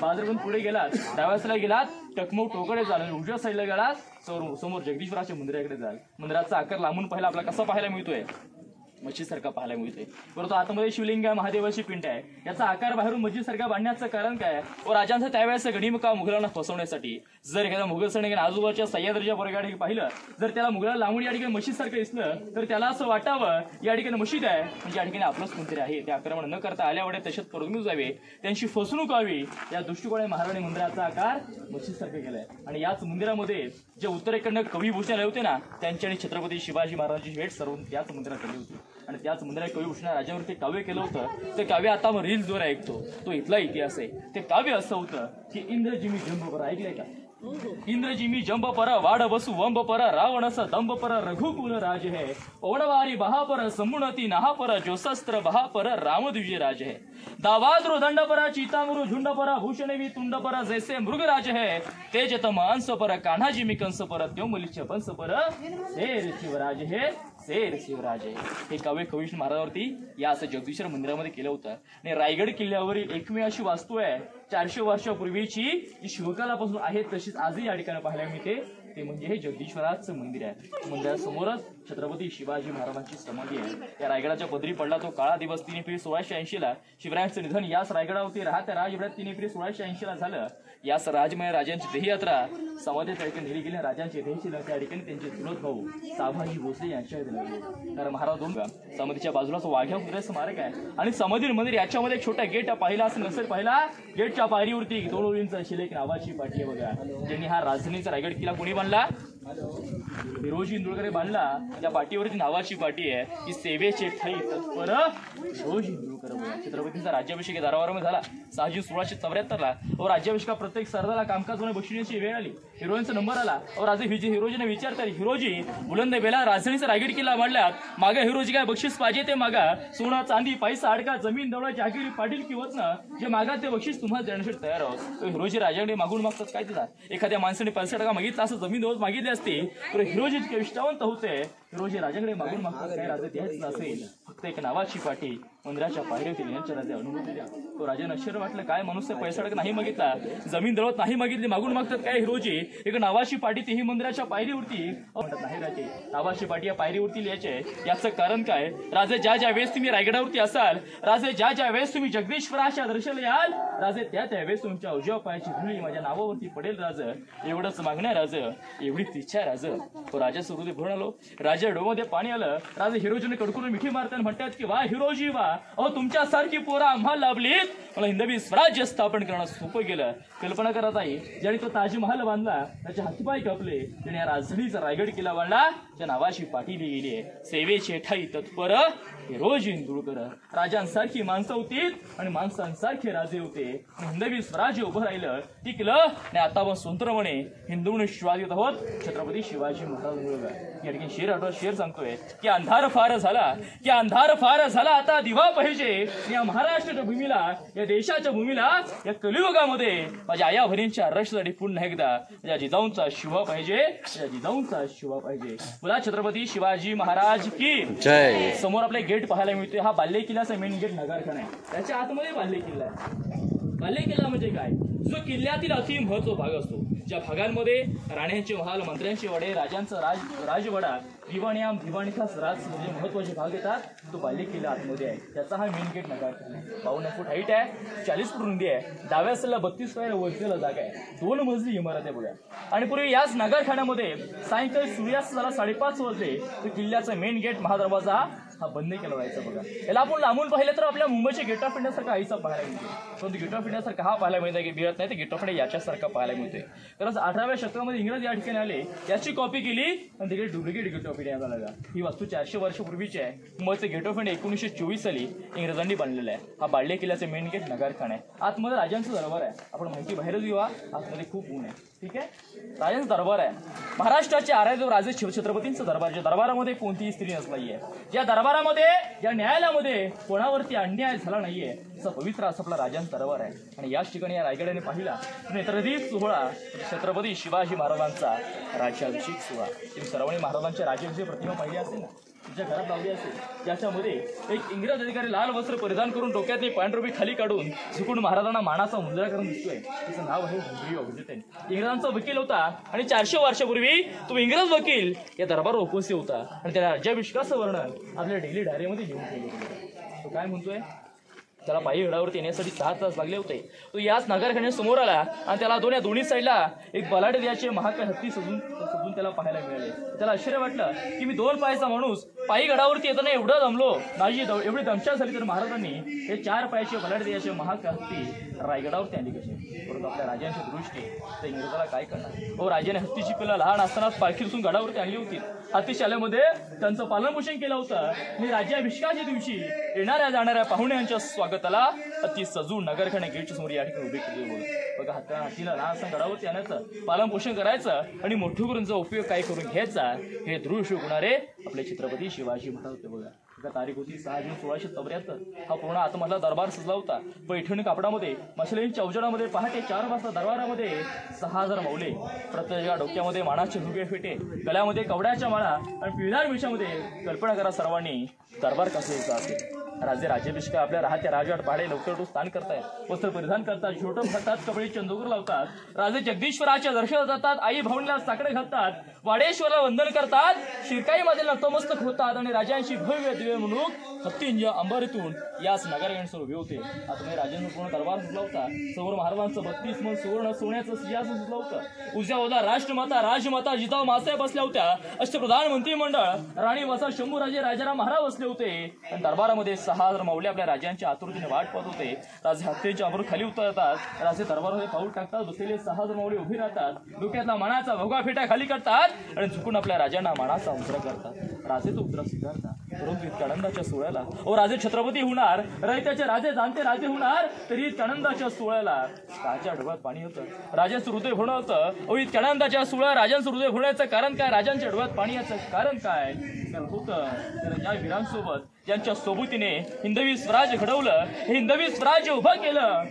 बाजारपेठ. पुढे गेलात, डाव्या साईडला गेलात टकमोक टोकडे जाल, उजव्या साईडला गेलात समोर जगदीश्वराच्या मंदिराकडे जाल. मंदिराचा आकार लांबून पाहिला आपला कसा पाहायला मिळतोय, मच्छीसारखा पाहायला मिळतोय. परंतु आतमध्ये शिवलिंग आहे, महादेवाची पिंड आहे. याचा आकार बाहेरून मच्छीसारखा बांधण्याचं कारण काय? व राजांचं त्यावेळेस गणिमका मुघलांना फसवण्यासाठी. जर एखादा मुघल सैनिक आजूबाजूच्या सह्याद्रीच्या परिघाठी पाहिलं, जर त्याला मुघलाला लांबून या ठिकाणी मशीदसारखं दिसलं तर त्याला असं वाटावं या ठिकाणी मशीद आहे म्हणजे या ठिकाणी आपलंच कोणतरी आहे. ते आक्रमण न करता आल्यावडे तशात परतून जावे, त्यांची फसवणूक व्हावी या दृष्टिकोनाने महाराणी मंदिराचा आकार मशीदसारखा केलाय. आणि याच मंदिरामध्ये जे उत्तरेकडनं कविभूषण आले होते ना, त्यांची आणि छत्रपती शिवाजी महाराजांची भेट सर्व त्याच मंदिरात झाली होती. आणि त्याच मंदिरात कविभूषण राजावरती काव्य केलं होतं. ते काव्य आता रील जोर ऐकतो, तो इथला इतिहास आहे. ते काव्य असं होतं की इंद्र जिमी जंबूवर, ऐकलंय का? इंद्रजिमी जंब पर वाड वसु वंब पर रावणस दंब पर रघुकुल राज है पवनवारी बहापर समुनती नहापर जोशस्त्र बहापर रामद्विज राज है दावाद्रु दंड पर चीतामुरु झुंड पर भूषणवी तुंड पर जैसे मृगराज है तेज तम अंश पर कान्हाजिमी कंस पर त्योमलिच पंस पर शेर शिवराज है शेर शिवराज आहे. हे काव्य कविष्ण महाराजावरती या असं जगदीश्वर मंदिरामध्ये केलं होतं. आणि रायगड किल्ल्यावरील एकमेव अशी वास्तू आहे 400 वर्षापूर्वीची जी शिवकालापासून आहे तशीच आजही या ठिकाणी पाहायला मिळते. ते म्हणजे हे जगदीश्वराचं मंदिर आहे. मंदिरासमोरच छत्रपती शिवाजी महाराजांची समाधी आहे. या रायगडाच्या पदरी पडला तो काळा दिवस 3 एप्रिल 1680 शिवरायांचं निधन याच रायगडावरती राहत्या राजवाड्यात 3 एप्रिल 1680 झालं. याच राजमय राजांची देहयात्रा समाधी त्या ठिकाणी नेली गेली. राजांची देहशील त्या ठिकाणी त्यांचे चुलत भाऊ साभाजी भोसले यांच्या लागले. कारण महाराज दोन समाधीच्या बाजूलाच वाघ्या पुतळे स्मारक आहे आणि समाधी मंदिर याच्यामध्ये एक छोटा गेट पाहिला असं नसेल पाहिला. गेटच्या पायरीवरती 2 ओळींचा शिलेक नावाची पाठी आहे बघा. ज्यांनी हा राजधानीचा रायगड किल्ला कोणी बांधला? हिरोजी इंदुरकर बांधला. त्या पाठीवरती नावाची पाठी आहे की सेवेचे ठाई तत्पर हिरोजी इंदुरकर. छत्रपतींचा राज्याभिषेक दरबारामध्ये झाला 6 जून 1674 व राज्याभिषेका प्रत्येक सरदाराला कामकाज होणे बक्षिण्याची वेळ आली. हिरोईनचा नंबर आला और राजे हिरोजीने विचारतात हिरोजी बुलंद बेला राजधानीचा रायगड किल्ला मांडल्यात मागा हिरोजी काय बक्षीस पाहिजे ते मागा. सोना चांदी पैसा अडका जमीन दौडा जागिरी पाटील किंवा जे मागा ते बक्षीस तुम्हाला देण्यासाठी तयार आहोत. हिरोजी राजाकडे मागून मागतात काय तिथं. एखाद्या माणसाने पैसा टका मागितला असं जमीन दौलत मागितली असते तर हिरोजी इतके विष्ठावंत होते. हिरोजी राजाकडे मागून मागतात काय राजा द्यायचं नसेल फक्त एक नावाची पाठी मंदिराच्या पायरीवरती यांच्या राजा अनुभूती द्या. तो राजाने आश्चर्य वाटलं काय मनुष्य पैसा टका नाही मागितला जमीन दौलत नाही मागितली मागून मागतात काय हिरोजी एक नावाची पाठी तीही मंदिराच्या पायरीवरती म्हणतात नाही राजे नावाची पाठी या पायरीवरती लिहायचे. याचं कारण काय? राजे ज्या वेळेस तुम्ही रायगडावरती असाल राजे ज्या वेळेस तुम्ही जगदीश्वराच्या दर्शनाला याल राजे त्या वेळेस तुमच्या उजव्या पायाची धुळी माझ्या नावावरती पडेल राज. एवढंच मागण्या राज एवढीच इच्छा राज. तो राजा सुरुवाती भरून आलो. राजा डोमध्ये पाणी आलं. राजे हिरोजीने कडकडून मिठी मारताना म्हणतात की वा हिरोजी वा अहो तुमच्यासारखी पोरं आम्हाला लाभलीत मला हिंदवी स्वराज्य स्थापन करणं सोपं गेलं. कल्पना करत आहे ज्याने तो ताजमहाल बांधला त्याचे हातपाय कापले त्याने या राजधानीचा रायगड किल्ला बांधला त्या नावाची पाठी लिहिली आहे सेवेचे ठाई तत्पर हिरोजी इंदुरकर. राजांसारखी माणसं होती आणि माणसांसारखे राजे होते. हिंदवी स्वराज्य उभं राहिलं टिकलं आणि आता आपण स्वतंत्रपणे हिंदू म्हणून श्वास घेत आहोत छत्रपती शिवाजी महाराज. या ठिकाणी शेर सांगतोय की अंधार फार झाला आता दिवा पाहिजे. या महाराष्ट्राच्या भूमीला या देशाच्या भूमीला या कलियुगामध्ये माझ्या आया बहिणींच्या आरक्षणासाठी पुन्हा एकदा माझ्या जिजाऊंचा शिवा पाहिजे. बोला छत्रपती शिवाजी महाराज की जय. समोर आपले गेट पाहायला मिळतोय. हा बाल्य किल्ल्याचा मेन गेट नगारखाना आहे. त्याच्या आतमध्ये बाल्य किल्ला आहे. बाल्य किल्ला म्हणजे काय? जो किल्ल्यातील अति महत्व भाग असतो ज्या भागांमध्ये राण्यांचे महाल मंत्र्यांचे वडे राजांचा राजवाडा दिवाणयाम दिवाणी खास राज म्हणजे महत्वाचे भाग येतात. तो बाल्य किल्ला आतमध्ये आहे. त्याचा हा मेन गेट नगारखाना आहे. 52 फूट हाईट आहे 40 फूट रुंदी आहे. डाव्या साईडला 32 पायऱ्या वरतीला जागा आहे. 2 मजली इमारत आहे बघा. आणि पूर्वी याच नगारखान्यामध्ये सायंकाळी सूर्यास्त झाला 5:30 वाजले तर किल्ल्याचा मेन गेट महादरवाजा हा बंद केला जायचा बघा. याला आपण लांबून पाहिलं तर आपल्या मुंबईच्या गेट ऑफ इंडियासारखा आईचा पाहायला मिळतो. परंतु गेट ऑफ इंडियासारखा हा पाहायला मिळत नाही तर गेट ऑफ इंडिया याच्यासारखा पाहायला मिळतोय. कारण 18व्या शतकामध्ये इंग्रज या ठिकाणी आले याची कॉपी केली आणि तिकडे डुप्लिकेट गेट ऑफ इंडिया झाला. ही वास्तू 400 वर्षापूर्वीची आहे. मुंबईचं गेट ऑफ इंडिया 1924 साली इंग्रजांनी बांधलेलं आहे. हा बाल्य किल्ल्याचे मेन गेट नगारखाना आहे. आतमध्ये राजांचं दरबार आहे. आपण माहिती बाहेरच घेऊया. आतमध्ये खूप ऊन आहे. ठीक आहे. राजांचा दरबार आहे. महाराष्ट्राचे आराध्य राजे छत्रपतींचं दरबार ज्या दरबारामध्ये कोणतीही स्त्री नसली आहे. ज्या दरबारामध्ये या न्यायालयामध्ये कोणावरती अन्याय झाला नाहीये असं पवित्र असं आपला राजांचा दरबार आहे. आणि याच ठिकाणी या रायगडाने पाहिला नेत्रदीप सोहळा छत्रपती शिवाजी महाराजांचा राज्याभिषेक सोहळा. तुम्ही सर्वांनी महाराजांच्या राज्याभिषेक प्रतिमा पाहिली असेल ना तुमच्या घरात लावली असेल. ज्याच्यामध्ये एक इंग्रज अधिकारी लाल वस्त्र परिधान करून डोक्यातली पांढरुपी खाली काढून झुकून महाराजांना मानाचा मुजरा करून दिसतोय. त्याचं नाव आहे हुंबरी ऑब्जेक्ट. इंग्रजांचा वकील होता आणि 400 वर्षापूर्वी तो इंग्रज वकील या दरबारावर उपस्थित होता आणि त्याला राज्याभिषेकाचं वर्णन आपल्या डेली डायरीमध्ये लिहून ठेवलं. तो काय म्हणतोय त्याला पायी गडावरती येण्यासाठी 6 तास लागले होते. तो याच नगारखान्या समोर आला आणि त्याला दोन्ही साईडला एक बलाढ्य द्यायचे महाकाय हत्ती सजून त्याला पाहायला मिळाले. त्याला आश्चर्य वाटलं की मी 2 पायाचा माणूस पायी गडावरती येताना एवढं दमलो माझी एवढी दमछाक झाली तर महाराजांनी हे 4 पायाचे बलाढ्य द्यायचे महाकाय हत्ती रायगडावरती आणली कसे. परंतु आपल्या राजांची दृष्टी तर इंग्रजाला काय करणार. राजाने हत्तीची पिल्ला लहान असतानाच पालखी रचून गडावरती आणली होती. अतिशाल्यामध्ये त्यांचं पालनपोषण केलं होतं आणि राज्याभिषेकाच्या दिवशी येणाऱ्या जाणाऱ्या पाहुण्यांच्या स्वागताला अति सजून नगरखाना गेटच्या समोर या ठिकाणी उभे केले बघा. हातीला लहानसा गडावरती आणायचं, पालनपोषण करायचं आणि मोठं करून उपयोग काय करून घ्यायचा हे दृढ शिकवणारे आपले छत्रपती शिवाजी महाराज होते बघा. तारीख होती 6 जून 1674. हा पूर्ण आतमधला दरबार सजला होता पैठणी कापडामध्ये, मशलेंच्या अवजडामध्ये. पहाटे 4 वाजता दरबारामध्ये 6000 मौले, प्रत्येक डोक्यामध्ये मानाचे भुगे फेटे, गळ्यामध्ये कवड्याच्या माळा आणि पिळदार मिशामध्ये. कल्पना करा सर्वांनी दरबार कसा असेल. राजे राज्याभिषेक आपल्या राहत्या राजवाट पहाडे लवकर उठून स्नान करतायत, वस्त्र परिधान करतात, छोटं भरतात, कपडे चंदूर लावतात. राजे जगदीश्वराच्या दर्शनाला जातात, आई भावनीला साकडे घालतात, वाडेश्वराला वंदन करतात, शिरकाई मातेला नतमस्तक होतात आणि राजांशी भव्य दिव्य म्हणून हत्तींच्या अंबारीतून याच नगरगणसर उभे होते. आता मी राजांचा पूर्ण दरबार सुचला होता. समोर महाराजांचं 32 मन सुवर्ण सोन्याचं सिंहासन सुचलं होतं. उजव्या बाजूला राष्ट्रमाता राजमाता जिजाऊ मासाहेब बसल्या होत्या. अष्टप्रधान मंत्रिमंडळ, राणी वसा शंभूराजे राजाराम महाराज बसले होते आणि दरबारामध्ये 6000 मौले आपल्या राजांच्या आतुरतेने वाट पाहत होते. राजे हत्तींच्या अंबर खाली उतरतात, राजे दरबारामध्ये पाऊल टाकतात, बसलेले 6000 मौले उभे राहतात, डोक्यातला मानाचा भोगा फेटा खाली करतात आणि झुकून आपल्या राजांना मानाचा उतरा करतात. राजे तो उतरा स्वीकारतात. परंतु इतक्या आनंदाच्या सोहळ्याला राजे छत्रपती होणार, रयतेचे राजे जाणते राजे होणार, तरी इतक्या आनंदाच्या सोहळ्याला राजा डोळ्यात पाणी होतं, राजांचं हृदय होणं होतं. इतक्या आनंदाच्या सोहळ्या राजांचं हृदय होण्याचं कारण काय, राजांच्या डोळ्यात पाणी याचं कारण काय होतं. या वीरांसोबत ज्यांच्या सोबतीने हिंदवी स्वराज्य घडवलं, हे हिंदवी स्वराज्य उभं केलं,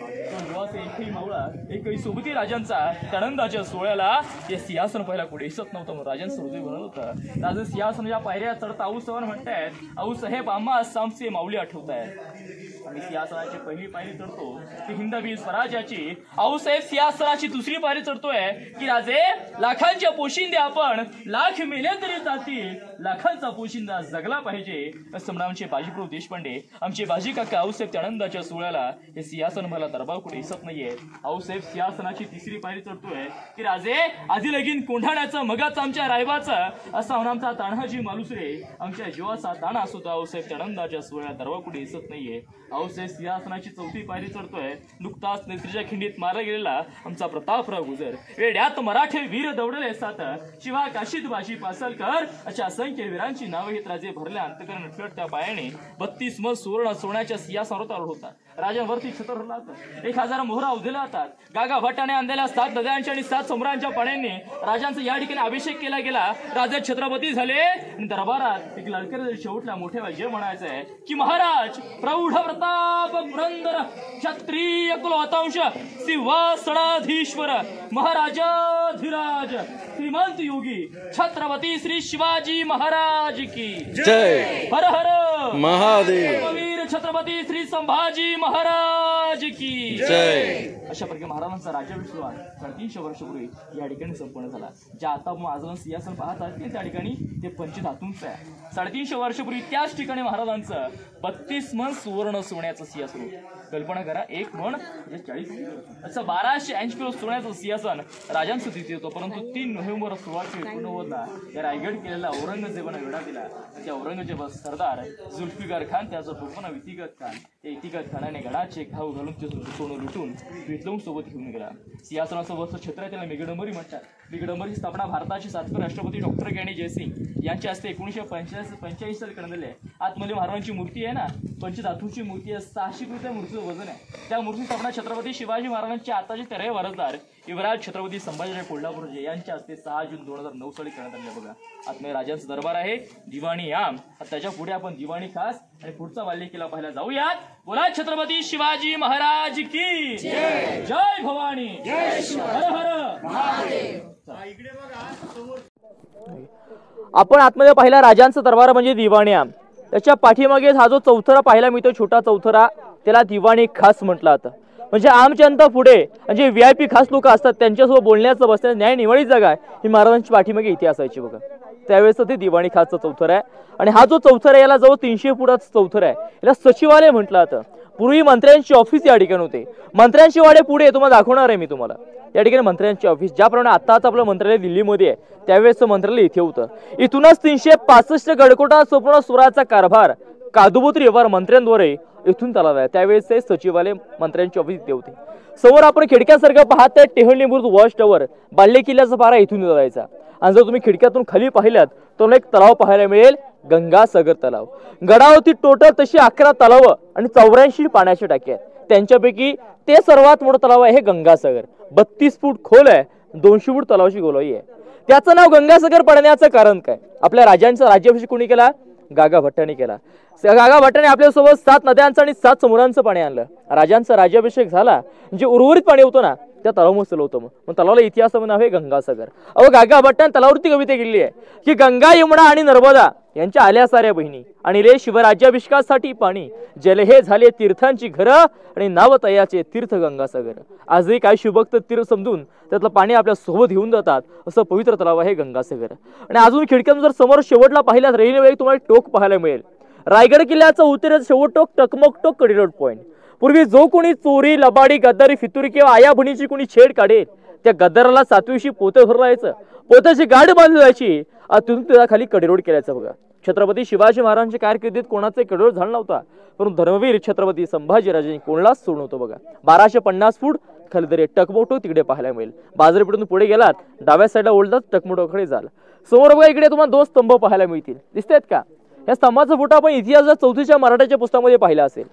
एकही मावळा एकही सोबती राजांचा आनंदाच्या सोहळ्याला हे सिंहासन पहिला कुठे दिसत नव्हतं. म्हणून राजांचं हृदय बनवलं होतं. राजा सिंहासनाच्या पायऱ्या चढता आऊसाहेब म्हणतायत, आऊसाहेब आम्हा सामचे माऊली आठवतायत. आम्ही सिंहासनाची पहिली पायरी चढतो ती हिंदवी स्वराज्याची, आऊसाहेब सिंहासनाची दुसरी पायरी चढतोय की राजे लाखांच्या पोशिंदे आपण लाख मेले तरी जातील, लाखांचा पोशिंदा जगला पाहिजे असं म्हणून आमचे बाजीप्रभू देशपांडे, आमचे बाजी काका आऊसाहेब आनंदाच्या सोहळ्याला हे सिंहासन मला दरबार कुठे दिसत नाहीये. आऊसाहेब सिंहासनाची तिसरी पायरी चढतोय की राजे आधी लगीन कोंढाण्याचं मगाच आमच्या रायबाचं असं म्हणून आमचा तान्हाजी मालुसरे, आमच्या जीवाचा ताणा सुद्धा आऊसाहेब आनंदाच्या सोहळ्यात दरबार कुठे दिसत नाहीये. आऊसाहेब सिंहासनाची चौथी पायरी चढतोय. नुकताच नेत्रीच्या खिंडीत मारला गेलेला आमचा प्रतापराव गुजर, वेड्यात मराठे वीर दौडले सात, शिवा काशीत बाजी पासलकर अशा असंख्य वीरांची नावे घेत राजे भरल्या अंतकरण नटखट पायाने 32 मन सुवर्ण सोन्याच्या सिंहासनावर होता. राजांवरती छत्र हरला होता. 1000 मोहरा उधळल्या होतात. गागा भट्टाने आणलेल्या 7 नद्यांच्या आणि 7 समुद्रांच्या पाण्याने राजांचा या ठिकाणी अभिषेक केला गेला. राजे छत्रपती झाले आणि दरबारात एक लडकर शेवटला मोठे जे म्हणायचं आहे की महाराज प्रौढ प्रताप पुरंदर क्षत्रिय कुलवंश सिंहासनाधीश्वर महाराजाधिराज श्रीमंत योगी छत्रपती श्री शिवाजी महाराज की जय. हर हर महादेव. वीर छत्रपती श्री संभाजी महाराज की जय. अशा प्रकारे महाराजांचा राज्याभिषेक 350 वर्षापूर्वी या ठिकाणी संपन्न झाला. ज्या आता महाराजांचं सिंहासन पाहतात त्या ठिकाणी ते पंचधातूंचं आहे. 350 वर्षापूर्वी त्याच ठिकाणी महाराजांचं 32 मन सुवर्ण सोन्याचं सिंहासन होतं. कल्पना करा, 1 मन म्हणजे 40 असं 1280 किलो सोन्याचं सिंहासन राजांचं तिथे होतं. परंतु 3 नोव्हेंबर 1689ला या रायगड केलेला औरंगजेबानं वेढा दिला. त्या औरंगजेब सरदार जुल्फिकार खान त्याचा टोपण इतिगत खान, त्या इतिगत खानाने गडाचे घाव घालून ते सोनं लुटून विद्लवून सोबत घेऊन गेला. सिंहासनासोबत छत्र त्याला मेघडंबरी म्हणतात. मेघडंबरीची स्थापना भारताचे 7वे राष्ट्रपती डॉक्टर ज्ञानी जयसिंग यांच्या हस्ते 1985 साली करण्यात आली आहे. आतमध्ये महाराजांची मूर्ती आहे ना, पंचधातूची मूर्ती आहे. 600 किलो त्या मूर्तीचं वजन आहे. त्या मूर्ती स्थापना छत्रपती शिवाजी महाराजांचे आताचे 13वे वारसदार युवराज छत्रपती संभाजी कोल्हापूरचे यांच्या हस्ते 6 जून 2009 साली करण्यात आले. बघा आतमध्ये राजांचं दरबार आहे. दिवाणी आम, त्याच्या पुढे आपण दिवाणी खास आणि पुढचा बाल्य किल्ला पाहायला जाऊयात. बोला छत्रपती शिवाजी महाराज की जय. जय भवानी. हर हर महादेव. आपण आतमध्ये पाहिला राजांचा दरबार म्हणजे दिवाणी आम. त्याच्या पाठीमागे हा जो चौथरा पाहायला मिळतो, छोटा चौथरा, त्याला दिवाणी खास म्हटलं जातं. म्हणजे आमच्या पुढे म्हणजे VIP खास लोक असतात त्यांच्यासोबत बोलण्याचं बसण्याचं न्याय निवडी जागा आहे ही महाराजांची पाठीमागे इथे असायची बघा. त्यावेळेस ते दिवाणी खासचं चौथर आहे. आणि हा जो चौथर आहे याला जवळ 300 फुटाचा चौथर आहे. याला सचिवालय म्हटलं जातं. पूर्वी मंत्र्यांची ऑफिस या ठिकाणी होते. मंत्र्यांची वाडे पुढे तुम्हाला दाखवणार आहे मी तुम्हाला. या ठिकाणी मंत्र्यांची ऑफिस ज्याप्रमाणे आताच आपलं मंत्रालय दिल्लीमध्ये आहे त्यावेळेस मंत्रालय इथे होतं. इथूनच 365 गडकोटा संपूर्ण सुराचा कारभार कादुबोत्री व्यवहार मंत्र्यांद्वारे येथून तलाव आहे. त्यावेळेस ते सचिवालय मंत्र्यांची ऑफिस इथे होते. समोर आपण खिडक्यासारखं पाहताय टेहळणी बुरुज वॉच टॉवर, बाल्ले किल्ल्याचा पारा इथून जायचा. आणि जर तुम्ही खिडक्यातून खाली पाहिल्यात तर एक तलाव पाहायला मिळेल, गंगासागर तलाव. गडावरती टोटल तशी 11 तलाव आणि 84 पाण्याच्या टाक्या आहेत. त्यांच्यापैकी ते सर्वात मोठं तलाव आहे हे गंगासागर. 32 फूट खोल आहे, 200 फूट तलावाची गोलाई आहे. त्याचं नाव गंगासागर पडण्याचं कारण काय? आपल्या राजांचा राज्याभिषेक कोणी केला? गागा भट्टाने केला. गागा भट्टाने आपल्यासोबत 7 नद्यांचं आणि 7 समुद्रांचं पाणी आणलं. राजांचा राज्याभिषेक झाला म्हणजे उर्वरित पाणी होतं ना, त्या तलावामुळे चालू होतं. मग तलावाला इतिहासामध्ये नाव आहे गंगासागर. गागा भट्टाने तलावावरती कविता केली आहे की गंगा, यमुना आणि नर्मदा यांच्या आल्या साऱ्या बहिणी आणि रे शिवराज्याभिषेकासाठी पाणी, जल हे झाले तीर्थांची घरं आणि नाव तयाचे तीर्थ गंगासागर. आजही काही शिवभक्त तीर्थ समजून त्यातलं पाणी आपल्या सोबत घेऊन जातात. असं पवित्र तलाव आहे गंगासागर. आणि अजून खिडक्यातून जर समोर शेवटला पाहिल्यात रेल्वे तुम्हाला टोक पाहायला मिळेल. रायगड किल्ल्याचं उत्तरेचं शेवट टोक टकमक टोक कडेरोड पॉईंट. पूर्वी जो कोणी चोरी, लबाडी, गद्दारी, फितुरी किंवा आया बहिणीची कोणी छेड काढेल त्या गद्दाराला 7वीशी पोते भरायचं, पोत्याची गाडी बांधली जायची, तिथून त्याला खाली कडेरोड केल्याचं बघा. छत्रपती शिवाजी महाराजांच्या कारकिर्दीत कोणाचा कडेरोड झाला नव्हता, परंतु धर्मवीर छत्रपती संभाजीराजांनी कोणालाच सोडलं नव्हतं बघा. 1250 फूट खाली दरे टकमोटो तिकडे पाहायला मिळेल. बाजारपेठेतून पुढे गेलात डाव्या साईडला ओढलात टकमोटोकडे जाल. समोर बघा इकडे तुम्हाला 2 स्तंभ पाहायला मिळतील. दिसतायत का? या स्तंभाचा फोटो आपण इतिहासाच्या 4थीच्या मराठीच्या पुस्तकामध्ये पाहिला असेल.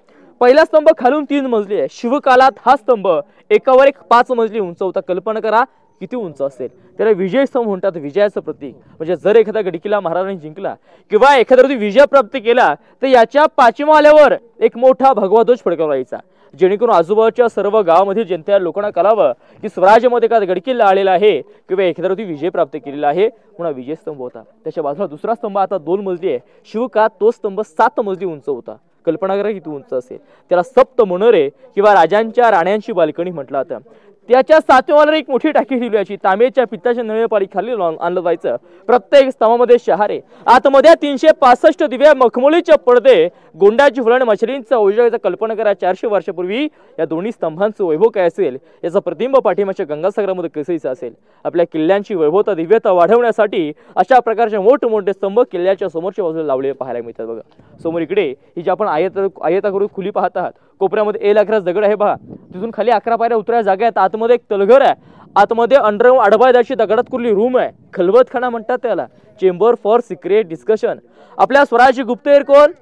पहिला स्तंभ खालून 3 मजली आहे. शिवकालात हा स्तंभ एकावर एक 5 मजली उंच होता. कल्पना करा किती उंच असेल. त्याला विजय स्तंभ म्हणतात, विजयाचं प्रतीक. म्हणजे जर एखादा गडकिल्ला महाराजांनी जिंकला किंवा एखाद्या विजय प्राप्त केला तर याच्या 5व्या माल्यावर एक मोठा भगवा ध्वज फडकवायचा, जेणेकरून आजूबाजूच्या सर्व गावामध्ये जनतेला लोकांना कळावं की स्वराज्यामध्ये एखादा गडकिल्ला आलेला आहे किंवा एखाद्या विजय प्राप्त केलेला आहे, म्हणून विजय स्तंभ होता. त्याच्या बाजूला दुसरा स्तंभ आता 2 मजली आहे. शिवकाळात तो स्तंभ 7 मजली उंच होता. कल्पना करा किती उंच असेल. त्याला सप्त मनोरे किंवा राजांच्या राण्यांची बाल्कनी म्हटलं जातं. त्याच्या 7व्या माल्यावर एक मोठी टाकी ठेवली याची. तांब्याच्या पित्ताच्या नव्या पाली खाली आणलं जायचं. प्रत्येक स्तंभामध्ये शहारे, आतमध्ये 365 दिव्या मखमलीचे पडदे, गोंडाची फुलं आणि मछलींचा उजेडाचा. कल्पना करा 400 वर्षापूर्वी या दोन्ही स्तंभांचं वैभव काय असेल, याचा प्रतिबिंब पाठीमागच्या गंगासागरामध्ये कसंच असेल. आपल्या किल्ल्यांची वैभवता दिव्यता वाढवण्यासाठी अशा प्रकारचे मोठमोठे स्तंभ किल्ल्याच्या समोरच्या बाजूला लावलेले पाहायला मिळतात बघा. समोर इकडे ही जी आपण आयताकृती खुली पाहत आहात, कोपऱ्यामध्ये एल 11 दगड आहे पहा. तिथून खाली 11 पायऱ्या उतरायला जागा आहेत. आतमध्ये एक तलघर आहे. आतमध्ये अंडरग्राऊंड अडबायदाची दगडात कुरली रूम आहे. खलबतखाना म्हणतात त्याला, चेंबर फॉर सिक्रेट डिस्कशन. आपल्या स्वराज्य गुप्तहेर कोण?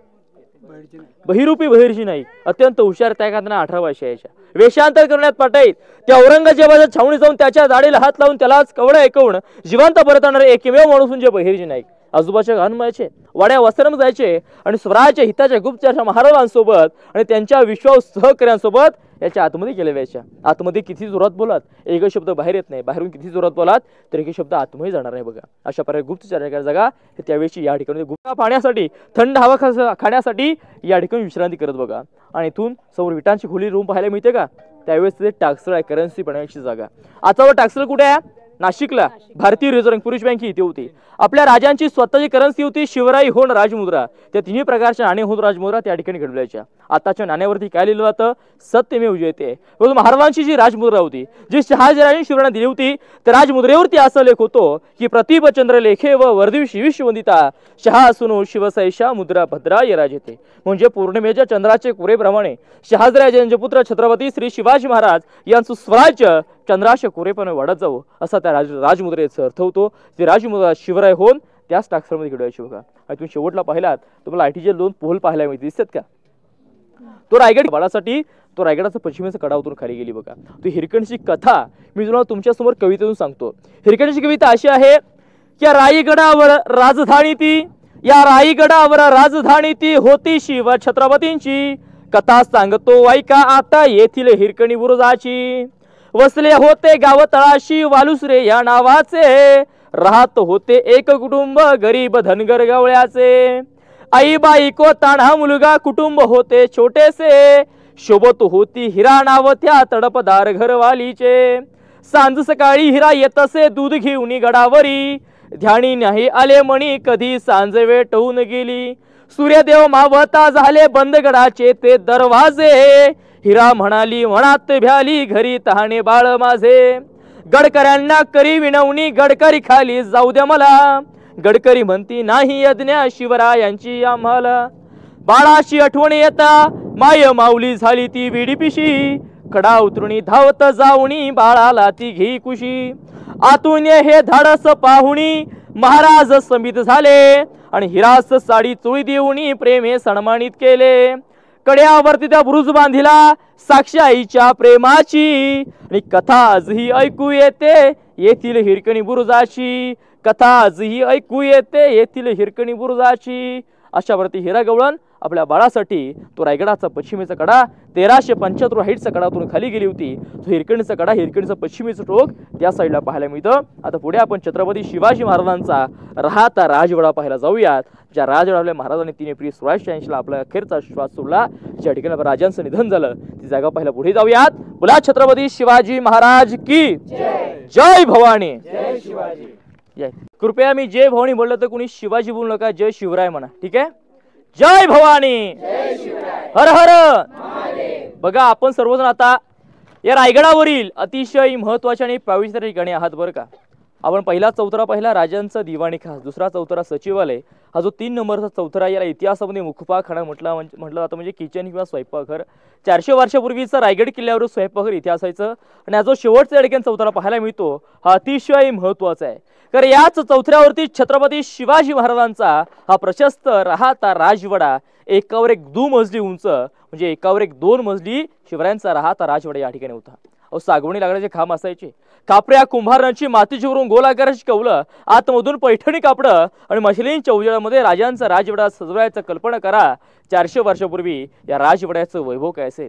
बहिरूपी बहिर्जी नाईक. अत्यंत हुशार. त्या काळात 18 वर्षाच्या. वेषांतर करण्यात पाठायत. त्या औरंगजेबाच्या छावणी जाऊन त्याच्या दाढीला हात लावून त्यालाच कवडा ऐकवून जिवंत परत आणणारे एकमेव माणूस म्हणजे बहिर्जी नाईक. आजूबाजूच्या घाणमायचे वाड्या वस्त्रम जायचे आणि स्वराज्य हिताच्या गुप्तचर महाराजांसोबत आणि त्यांच्या विश्वास सहकार्यांसोबत याच्या आतमध्ये गेले व्हायच्या. आतमध्ये किती जोरात बोलात एक शब्द बाहेर येत नाही, बाहेरून किती जोरात बोलात तर एक शब्द आतमध्ये जाणार नाही बघा. अशा प्रकारे गुप्तचर्या जागा त्यावेळी या ठिकाणी गुप्त पाहण्यासाठी, थंड हवा खाण्यासाठी या ठिकाणी विश्रांती करत बघा. आणि इथून समोर विटांची खुली रूम पाहायला मिळते का? त्यावेळेस ते टाकसळ आहे, करन्सी बनवण्याची जागा. आता टाकसळ कुठे आहे? नाशिकला. भारतीय रिझर्व्ह पुरुष बँक इथे होती. आपल्या राजांची स्वतःची करन्सी होती, शिवराई होण राजमुद्रा. त्या 3 प्रकारच्या नाणे होण राजमुद्रा त्या ठिकाणी घडवल्याच्या. आताच्या नाण्यावरती काय लिहिलं जातं? सत्यमेव जयते. परंतु महाराजांची जी राजमुद्रा होती, जी शहाजीराजांनी शिवरायांना दिली होती, त्या राजमुद्रेवरती असा लेख होतो की प्रतिपचंद्र लेखे व वर्दिवशी विश्ववंदिता शहा सुनो शिवसैषा मुद्रा भद्राय राजते. म्हणजे पौर्णिमेच्या चंद्राचे कोरेप्रमाणे शहाजीराजांचे पुत्र छत्रपती श्री शिवाजी महाराज यांचं स्वराज्य चंद्राच्या कोरेपणे वाढत जावं असा त्या राजमुद्रेचा अर्थ होतो. ती राजमुद्रा शिवराय होऊन त्याच टाकसळमध्ये घडवायची बघा. आणि तुम्ही शेवटला पाहिलात तुम्हाला आयटीचे 2 पोल पाहायला मिळते. दिसतात का? तो रायगड बाळासाठी तो रायगडाचा पश्चिमेचा कडावतून खाली गेली बघा. तो हिरकणची कथा मी तुम्हाला तुमच्या समोर कवितेतून सांगतो. हिरकणची कविता अशी आहे की रायगडावर राजधानी ती, या रायगडावर राजधानी ती होती शिव छत्रपतींची. कथा सांगतो ऐका आता येथील हिरकणी बुरुजाची. वसले होते गाव तळाशी वालुसरे या नावाचे, राहत होते एक कुटुंब गरीब धनगर गवळ्याचे. आई बाईको ताणा मुलगा कुटुंब होते छोटेसे, शोभत होती हिरा नाव त्या तडपदार घरवालीचे. सांज सकाळी हिरा येत असे दूध घेऊन गडावरी, ध्यानी नाही आले मणी कधी सांज वेटवून गेली. सूर्यदेव मावता झाले बंद गडाचे ते दरवाजे, हिरा म्हणाली मनात भ्याली घरी तहाने बाळ माझे. गडकऱ्यांना करी विनवणी गडकरी खाली जाऊ द्या मला, गडकरी म्हणती नाही यज्ञ शिवरायांची आम्हाला. बाळाशी आठवण येता माय माऊली झाली ती विडीपिशी, कडा उतरुणी धावत जाऊनी बाळाला ती घे कुशी. आतून हे धाडस पाहुणी महाराज समित झाले, आणि हिरास साडी चोळी देऊनी प्रेमे सन्मानित केले. कड्यावरती त्या बुरुज बांधिला साक्षी आईच्या प्रेमाची, आणि कथा आजही ऐकू येते येथील हिरकणी बुरुजाची. कथा आजही ऐकू येते येथील हिरकणी बुरुजाची. अशावरती हिरा गवळण आपल्या बाळासाठी तो रायगडाचा पश्चिमेचा कडा 1375 हाईटचा कडातून खाली गेली होती. तो हिरकणीचा कडा, हिरकणीचं पश्चिमेचं टोक त्या साईडला पाहायला मिळतं. आता पुढे आपण छत्रपती शिवाजी महाराजांचा राहता राजवाडा पाहायला जाऊयात, ज्या राजवाड्यातल्या महाराजांनी 3 एप्रिल 1686 ला आपला अखेरचा श्वास सोडला, ज्या ठिकाणी राजांचं निधन झालं, ती जागा पाहायला पुढे जाऊयात. बोला छत्रपती शिवाजी महाराज की जय भवानी. जय. कृपया मी जय भवानी बोललं तर कोणी शिवाजी बोलू नका, जय शिवराय म्हणा. ठीक आहे. जय भवानी. हर हर. बघा आपण सर्वजण आता या रायगडावरील अतिशय महत्वाच्या आणि पावित्र्य ठिकाणी आहात बरं का. आपण पहिला चौथरा पाहिला राजांचा दिवाणी खास, दुसरा चौथरा सचिवालय, हा जो 3 नंबरचा चौथरा याला इतिहासामध्ये मुखपाखाना म्हटलं जातं, म्हणजे किचन किंवा स्वयंपाकघर. 400 वर्षापूर्वीचा रायगड किल्ल्यावर स्वयंपाकघर इथे असायचं, आणि हा जो शेवटचा ठिकाणी चौथरा पाहायला मिळतो हा अतिशय महत्वाचा आहे. कारण याच चौथऱ्यावरती छत्रपती शिवाजी महाराजांचा हा प्रशस्त राहता राजवाडा, एकावर एक 2 मजली उंच, म्हणजे एकावर एक 2 मजली शिवरायांचा राहता राजवाडा या ठिकाणी होता. सागवणी लाकडाचे खांब असायचे, कापऱ्या कुंभारांची मातीची वरून गोल आकाराची कौलं, आतमधून पैठणी कापडं आणि मशलींच्या उजेडामध्ये राजांचा राजवाडा सजवायचं कल्पना करा. 400 वर्षापूर्वी या राजवाड्याचं वैभव काय असेल.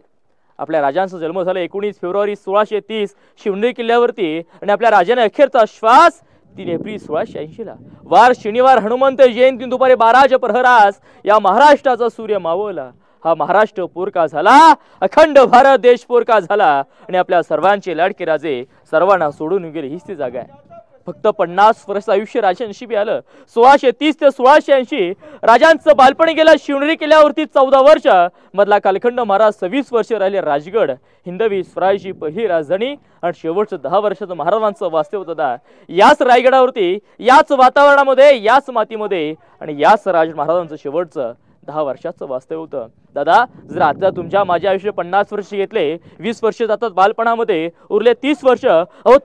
आपल्या राजांचा जन्म झाला 19 फेब्रुवारी 1630 शिवनेरी किल्ल्यावरती, आणि आपल्या राजाने अखेरचा श्वास 3 एप्रिल 1686 ला वार शनिवार हनुमंत जयंती दुपारी 12 प्रहरास या महाराष्ट्राचा सूर्य मावळला. हा महाराष्ट्र पोरका झाला, अखंड भारत देश पोरका झाला, आणि आपल्या सर्वांचे लाडके राजे सर्वांना सोडून गेले. हीच ती जागा आहे. फक्त 50 वर्ष आयुष्य राजांशी आलं. 1630 ते 1680 राजांचं बालपण गेलं शिवनेरी किल्ल्यावरती 14 वर्ष, मधला कालखंड महाराज 26 वर्ष राहिले राजगड, हिंदवी स्वराज्याची पहिली राजधानी, आणि शेवटचं 10 वर्षाचं महाराजांचं वास्तव्य होतं याच रायगडावरती, याच वातावरणामध्ये, याच मातीमध्ये, आणि याच राज महाराजांचं शेवटचं 10 वर्षाचं वास्तव्य होतं. दादा, जर आता तुमच्या माझ्या आयुष्य 50 वर्ष घेतले, 20 वर्ष जातात बालपणामध्ये, उरले 30 वर्ष.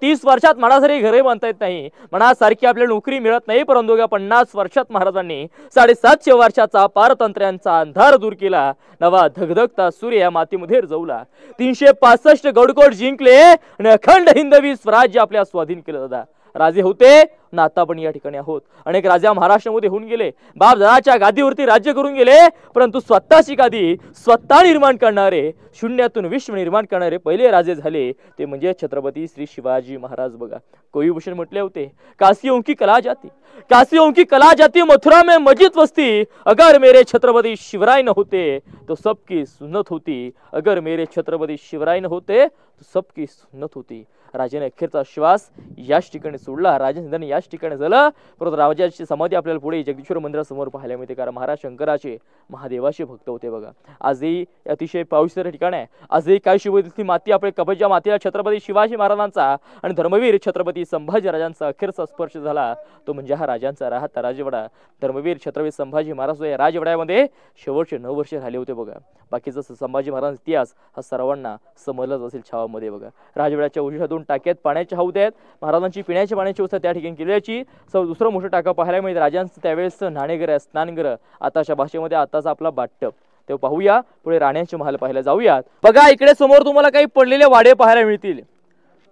30 वर्षात मनासारखी घरे बांधता येत नाही, मनासारखी आपल्याला नोकरी मिळत नाही, परंतु या 50 वर्षात महाराजांनी 750 वर्षाचा पारतंत्र्यांचा अंधार दूर केला. नवा धगधगता सूर्य या मातीमध्ये जवला. 365 गडकोट जिंकले, आणि अखंड हिंदवी स्वराज्य आपल्या स्वाधीन केलं. दादा, राजे होते ना, आता पण या ठिकाणी आहोत. अनेक राजा महाराष्ट्रामध्ये होऊन गेले, बाप दादाच्या गादीवरती राज्य करून गेले, परंतु स्वतःची गादी स्वतः निर्माण करणारे, शून्यातून विश्व निर्माण करणारे पहिले राजे झाले ते म्हणजे छत्रपती श्री शिवाजी महाराज. बघा, कविभूषण म्हटले होते, काशियों की कला जाती, काशियों की कला जाती, मथुरा में मस्जिद वस्ती, अगर मेरे छत्रपती शिवराय न होते तो सबकी सुन्नत होती, अगर मेरे छत्रपती शिवराय न होते तो सबकी सुन्नत होती. राजाने अखेरचा श्वास याच ठिकाणी सोडला, राजाने याच ठिकाणी झालं. परंतु राजाची समाधी आपल्याला पुढे जगदीश्वर मंदिरासमोर पाहायला मिळते, कारण महाराज शंकराचे महादेवाचे भक्त होते. बघा, आजही अतिशय पावित्र्य ठिकाण आहे. आजही काय शिवती माती आपल्या कबज्या मातीला छत्रपती शिवाजी महाराजांचा आणि धर्मवीर छत्रपती संभाजी राजांचा अखेरचा स्पर्श झाला, तो म्हणजे हा राजांचा राहता राजवाडा. धर्मवीर छत्रपती संभाजी महाराज या राजवाड्यामध्ये शेवटचे 9 वर्ष राहिले होते. बघा, बाकीचा संभाजी महाराज इतिहास हा सर्वांना समजलाच असेल छावामध्ये. बघा, राजवाड्याच्या उजव्या टाक्यात पाण्याच्या हौद आहेत, महाराजांची पिण्याच्या पाण्याची व्यवस्था त्या ठिकाणी केल्याची. दुसरं मोठं टाका पाहायला मिळते राजांचं त्यावेळेस नाणेघर आहे, स्नानगृह, आताच्या भाषेमध्ये आताचा आपला बाटप. ते पाहूया. पुढे राण्यांचे महाल पाहायला जाऊयात. बघा, इकडे समोर तुम्हाला काही पडलेले वाडे पाहायला मिळतील.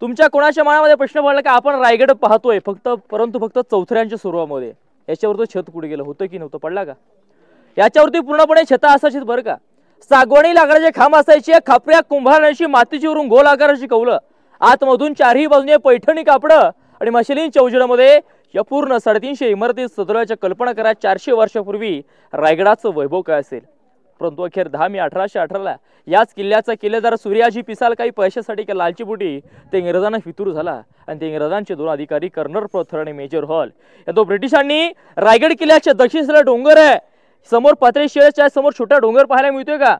तुमच्या कोणाच्या मनामध्ये प्रश्न पडला की आपण रायगड पाहतोय परंतु फक्त चौथऱ्यांच्या स्वरूपामध्ये, याच्यावर छत कुठे गेलं होतं की नव्हतं, पडला का? याच्यावरती पूर्णपणे छता असायची बरं का. सागवणी लाकडाचे खांब असायचे, खापऱ्या कुंभारांची मातीची वरून गोल आकाराची कौलं, आतमधून 4ही बाजूने पैठणी कापडं, आणि मशिलींच्या उजेडामध्ये या पूर्ण 350 इमारती सजवण्याच्या कल्पना करा. 400 वर्षापूर्वी रायगडाचं वैभव काय असेल. परंतु अखेर 10 मे 1818 याच किल्ल्याचा किल्लेदार सूर्याजी पिसाल काही पैशासाठी लालची बुटी ते इंग्रजांना फितूर झाला, आणि ते इंग्रजांचे 2 अधिकारी कर्नल प्रथर आणि मेजर हॉल या 2 ब्रिटिशांनी रायगड किल्ल्याच्या दक्षिणेला डोंगर आहे, समोर पातळी शेळच्या समोर छोटा डोंगर पाहायला मिळतोय का,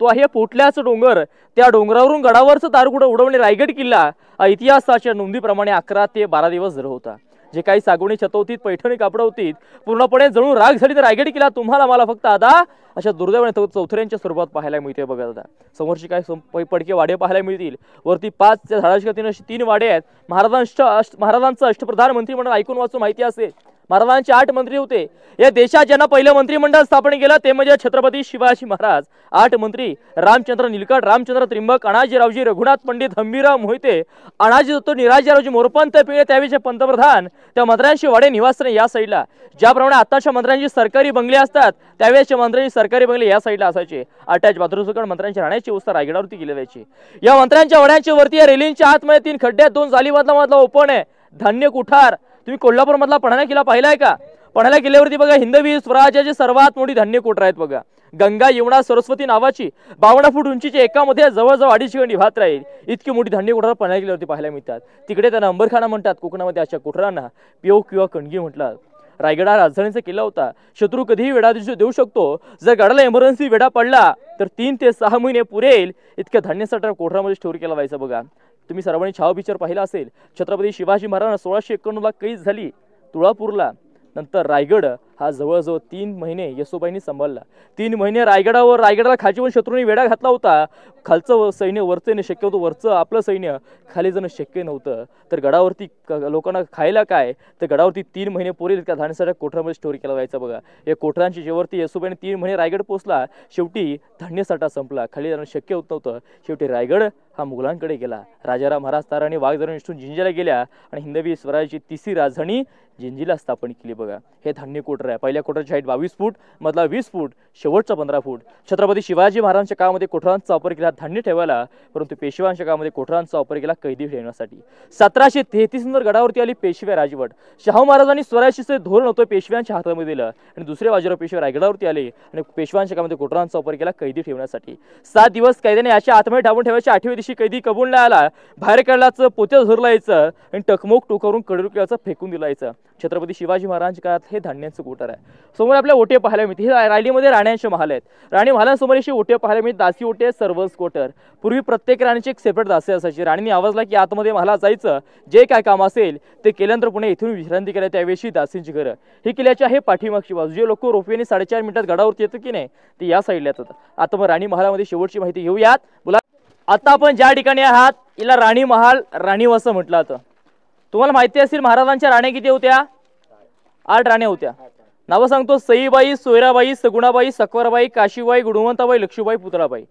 तो आहे पोटल्याचं डोंगर. त्या डोंगरावरून गडावरचं तारकुडं उडवणे रायगड किल्ला इतिहासाच्या नोंदीप्रमाणे 11 ते 12 दिवस झाला होता. जे काही सागवणी छतं होती, पैठणी कापडं होती, पूर्णपणे जणू राग झाली. तर रायगड किल्ला तुम्हाला मला फक्त आता अशा दुर्दैवाने चौथऱ्यांच्या स्वरूपात पाहायला मिळते बघा. आता समोरची काय पडके वाडे पाहायला मिळतील. वरती 5 त्या झाडाच्या 3 वाडे आहेत. महाराजांचं अष्टप्रधान मंत्रिमंडळ ऐकून वाचून माहिती असेल. महाराजांचे 8 मंत्री होते. या देशात ज्यांना पहिलं मंत्रिमंडळ स्थापन केलं ते म्हणजे छत्रपती शिवाजी महाराज. 8 मंत्री: रामचंद्र निलकंठ, रामचंद्र त्रिंबक, अनाजीरावजी रघुनाथ पंडित, हंबीरराव मोहिते, अनाजी दत्त, निराजीरावजी मोरपंत पिळे त्यावेळेचे पंतप्रधान. त्या मंत्र्यांचे वाडे निवासस्थाने या साईडला. ज्याप्रमाणे आताच्या मंत्र्यांची सरकारी बंगले असतात त्यावेळेच्या मंत्र्यांची सरकारी बंगले या साईडला असायचे. अटॅच बाथरूमसकट मंत्र्यांच्या राहण्याची व्यवस्था रायगडावरती केली जायची. या मंत्र्यांच्या वाड्यांच्या वरती या रेलिंगच्या आतमध्ये 3 खड्डे आहेत. 2 जालीमधला ओपन आहे. धान्य कुठार. तुम्ही कोल्हापूर मधला पन्हाळा किल्ला पाहिलाय का? पन्हाळा किल्ल्यावरती बघा हिंदवी स्वराज्याची सर्वात मोठी धान्य कोठर आहेत बघा. गंगा, यमुना, सरस्वती नावाची 52 फूट उंचीची एकामध्ये जवळजवळ 250 खंडी वाहत राहील इतकी मोठी धान्य कोठर पन्हाळा किल्ल्यावरती पाहायला मिळतात. तिकडे त्यांना अंबरखाना म्हणतात. कोकणामध्ये अशा कोठरांना पिओ किंवा कणगी म्हटलं. रायगड हा राजधानीचा किल्ला होता. शत्रू कधीही वेढा देऊ शकतो. जर गडाला इमर्जन्सी वेढा पडला तर 3 ते 6 महिने पुरेल इतक्या धान्यासाठी कोठरामध्ये स्टोअर केला जायचा बघा. तुम्ही सर्वांनी छावा पिक्चर पाहिला असेल. छत्रपती शिवाजी महाराजांना 1651 ला कैद झाली तुळापूरला. नंतर रायगड हा जवळजवळ 3 महिने येसोबाईंनी सांभाळला. 3 महिने रायगडाला खाचीवर शत्रूंनी वेढा घातला होता. खालचं सैन्य वरचं येणं शक्य होतं, वरचं आपलं सैन्य खाली जाणं शक्य नव्हतं. तर गडावरती लोकांना खायला काय तर गडावरती 3 महिने पुरेल इतक्या धान्यासाठी कोठरामध्ये स्टोअर केला जायचा बघा. या कोठरांची जेवरती येसोबाईने 3 महिने रायगड पोहोचला. शेवटी धान्यसाठा संपला, खाली जाणं शक्य होत नव्हतं. शेवटी रायगड हा मुघलांकडे गेला. राजाराम महाराज ताराने वाघजाराने निष्ठून जिंजीला गेल्या आणि हिंदवी स्वराज्याची 3री राजधानी जिंजीला स्थापन केली बघा. हे धान्य कोठर आहे. पहिल्या कोठराची हाईट 22 फूट, मधला 20 फूट, शेवटचा 15 फूट. छत्रपती शिवाजी महाराजांच्या काळामध्ये कोठरांचा वापर केला धान्य ठेवायला, परंतु पेशव्यांच्या काळामध्ये कोठरांचा वापर केला कैदी ठेवण्यासाठी. 1733 नंतर गडावरती आली पेशवे राजवट. शाहू महाराजांनी स्वराज्याचे धोरण होतं पेशव्यांच्या हातामध्ये दिलं आणि दुसरे बाजीराव पेशवे रायगडावरती आले आणि पेशव्यांच्या काळामध्ये कोठरांचा वापर केला कैदी ठेवण्यासाठी. 7 दिवस कैद्याने अशा आतमध्ये डाबून ठेवायचे. 8व्या दिवशी कैदी कबूल नाही आला. बाहेर काढल्याचं पोत्यात धरलायचं आणि टकमोक टोकारून कडुक्याचं फेकून दिलायचं. छत्रपती शिवाजी महाराजांच्या काळात हे धान्यांचं कोठर आहे. समोर आपल्या ओटे पाहायला मिळते. हे रायलीमध्ये राण्यांचे महाल आहेत. राणी महालांसमोर अशी ओटे पाहायला मिळते. दासी ओटे, सर्वन्स क्वार्टर. पूर्वी प्रत्येक राणीची एक सेपरेट दासी असायची. राणीने आवाजला की आतमध्ये महालात जायचं, जे काय काम असेल ते केल्यानंतर पुणे इथून विश्रांती करायला त्यावेळी दासींची घरं. ही किल्ल्याची आहे पाठीमागची बाजू. जे लोक रोपवेने 4.5 मिनिटात गडावरती येतं की नाही ते या साईडला येतात. आता मग राणी महालामध्ये शेवटची माहिती घेऊयात. बोला, आता आपण ज्या ठिकाणी आहात हिला राणी महाल, राणीव असं म्हटलं जातं. तुम्हाला माहिती असेल महाराजांच्या राण्या किती होत्या? 8 राण्या होत्या. नावं सांगतो: सईबाई, सोयराबाई, सगुणाबाई, सकवरबाई, काशीबाई, गुणवंताबाई, लक्ष्मीबाई, पुतळाबाई.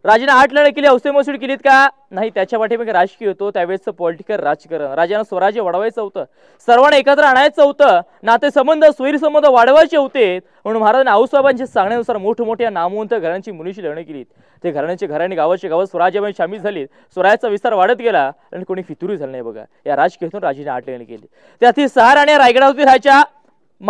राजाने 8 लढाई केली. हौसेमसूड केलीत का? नाही. त्याच्या पाठीमागे राजकीय होतो त्यावेळेचं पॉलिटिकल राजकारण. राजानं स्वराज्य वाढवायचं होतं, सर्वांना एकत्र आणायचं होतं, नातेसंबंध स्वैरसंबंध वाढवायचे होते. म्हणून महाराजांनी आऊसाहेबांच्या सांगण्यानुसार मोठमोठ्या नामवंत घरांची मुलीची लग्न केलीत. ते घराणे गावाचे गाव स्वराज्यामध्ये सामील झालीत. स्वराज्याचा विस्तार वाढत गेला आणि कोणी फितुरी झालं नाही बघा. या राजकीयातून राजाने 8 लढाई केली. त्यातील 6 राण्या रायगडावरती राहायच्या.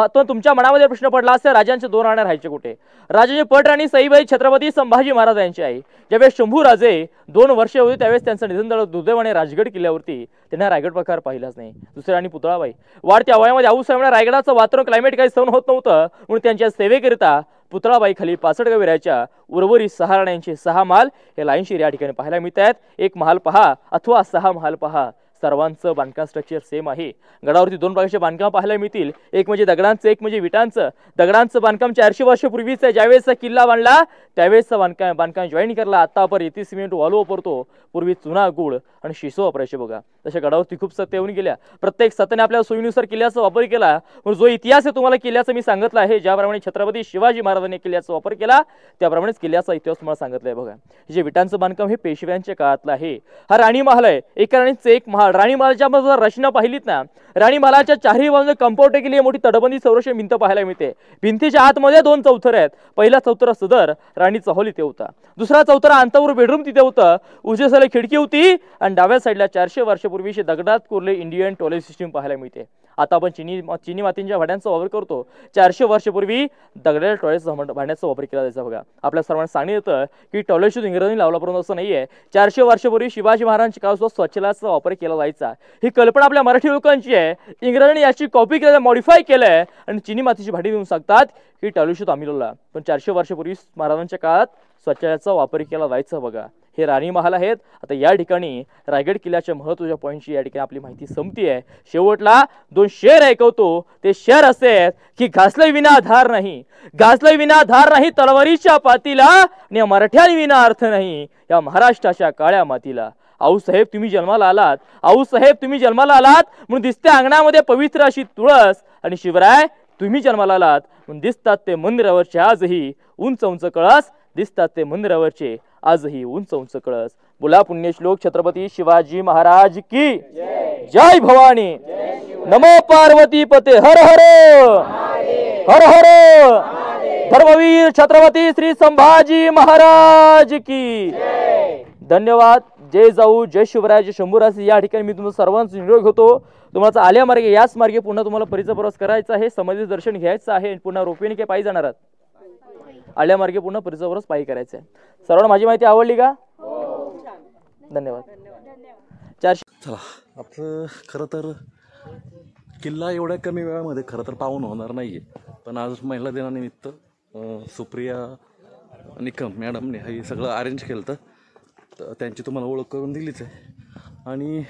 तो तुमच्या मनामध्ये प्रश्न पडला असेल राजांचे 2 राण्या राहायचे कुठे? राजाची पट राणी सईबाई छत्रपती संभाजी महाराज यांची आहे. ज्यावेळेस शंभू राजे 2 वर्षे होते त्यावेळेस त्यांचं निधन झालं दुर्दैवाने राजगड किल्ल्यावरती. त्यांना रायगड प्रकार पाहिलाच नाही. दुसरी राणी पुतळाबाई. वाढत्या वयामध्ये आऊसाहेबांना रायगडाचं वातावरण क्लायमेट काही सहन होत नव्हतं म्हणून त्यांच्या सेवेकरिता पुतळाबाई खाली 65 गावी राहायच्या. उर्वरित 6 राण्यांचे 6 महाल हे लाईनशीर या ठिकाणी पाहायला मिळत आहेत. 1 महाल पहा अथवा 6 महाल पहा, सर्वांचं बांधकाम स्ट्रक्चर सेम आहे. गडावरती 2 प्रकारचे बांधकाम पाहायला मिळतील. एक म्हणजे दगडांचं, एक म्हणजे विटांचं. दगडांचं बांधकाम 400 वर्षापूर्वीचं ज्यावेळेस किल्ला बांधला त्यावेळेसचं बांधकाम जॉईन करला. आता आपण रेती सिमेंट वालू वापरतो, पूर्वी चुना गुळ आणि शिसो वापरायचे बघा. तशा गडावरती खूप सत्य येऊन गेल्या. प्रत्येक सत्याने आपल्या सोयीनुसार किल्ल्याचा वापर केला. जो इतिहास आहे तुम्हाला किल्ल्याचा मी सांगितला आहे. ज्याप्रमाणे छत्रपती शिवाजी महाराजांनी किल्ल्याचा वापर केला त्याप्रमाणेच किल्ल्याचा इतिहास तुम्हाला सांगितलाय बघा. जे विटांचं बांधकाम हे पेशव्यांच्या काळातलं आहे. हा राणी महाल आहे. एका राणीचं 1 महाल. राणी महालाच्या रचना पाहिलीत ना, राणी महालाच्या 4ही बाजूने कंपाऊंड केली मोठी तटबंदी संरक्षण भिंत पाहायला मिळते. भिंतीच्या आतमध्ये 2 चौथरे आहेत. पहिला चौथरा सदर राणीचा हॉल इथे होता. दुसरा चौथरा अंतःपुर बेडरूम तिथे होतं. उजव्या साईडला खिडकी होती आणि डाव्या साईडला 400 वर्षापूर्वीचे दगडात कोरले इंडियन टॉयलेट सिस्टीम पाहायला मिळते. आता आपण चिनी मातींच्या भांड्यांचा वापर करतो. 400 वर्षापूर्वी दगडाच्या टॉयलेटचा भांड्याचा वापर केला जायचा बघा. आपल्या सर्वांना सांगण्यात येतं की टॉयलेट शुद्ध इंग्रजांनी लावला, परंतु असं नाहीये. 400 वर्षापूर्वी शिवाजी महाराजांच्या काळात सुद्धा शौचालयाचा वापर केला जायचा. ही कल्पना आपल्या मराठी लोकांची आहे. इंग्रजांनी याची कॉपी केलं, मॉडिफाय केलंय आणि चिनी मातीची भांडी देऊन सांगतात की टॉयलेट शुद्ध आम्ही लावला. पण 400 वर्षापूर्वी महाराजांच्या काळात शौचालयाचा वापर केला जायचा बघा. हे राणी महाल आहेत. आता या ठिकाणी रायगड किल्ल्याच्या महत्त्वाच्या पॉईंटची या ठिकाणी आपली माहिती संपती आहे. शेवटला 2 शेर ऐकवतो. ते शेर असे आहेत की घासलंय विना धार नाही, घासलंय विना धार नाही तलवारीच्या पातीला, आणि मराठ्यां विना अर्थ नाही या महाराष्ट्राच्या काळ्या मातीला. आऊसाहेब तुम्ही जन्माला आलात, आऊसाहेब तुम्ही जन्माला आलात म्हणून दिसते अंगणामध्ये पवित्र अशी तुळस, आणि शिवराय तुम्ही जन्माला आलात म्हणून दिसतात ते मंदिरावरचे आजही उंच उंच कळस, दिसतात ते मंदिरावरचे आजही उंच उंच कळस. बोला पुण्यश्लोक छत्रपती शिवाजी महाराज की जय भवानी. नमो पार्वती पते हर हर हर हर. धर्मवीर छत्रपती श्री संभाजी महाराज की धन्यवाद. जय जाऊ, जय शिवराय, जय शंभूराज. या ठिकाणी मी तुमचं सर्वांचं निरोप घेतो. तुम्हाला आल्या मार्गे याच मार्गे पुन्हा तुम्हाला परिचय प्रवास करायचा आहे, समाधी दर्शन घ्यायचं आहे, पुन्हा रोपवेने काय पायी जाणार आहात? आल्या मार्गे पुन्हा परिचय प्रवास पायी करायचा आहे. सर्वांना माझी माहिती आवडली का? धन्यवाद. 400. चला, आपलं खरं तर किल्ला एवढ्या कमी वेळामध्ये खरं तर पाहून होणार नाही आहे, पण आज महिला दिनानिमित्त सुप्रिया निकम मॅडमने हे सगळं अरेंज केलं तर त्यांची तुम्हाला ओळख करून दिलीच आहे. आणि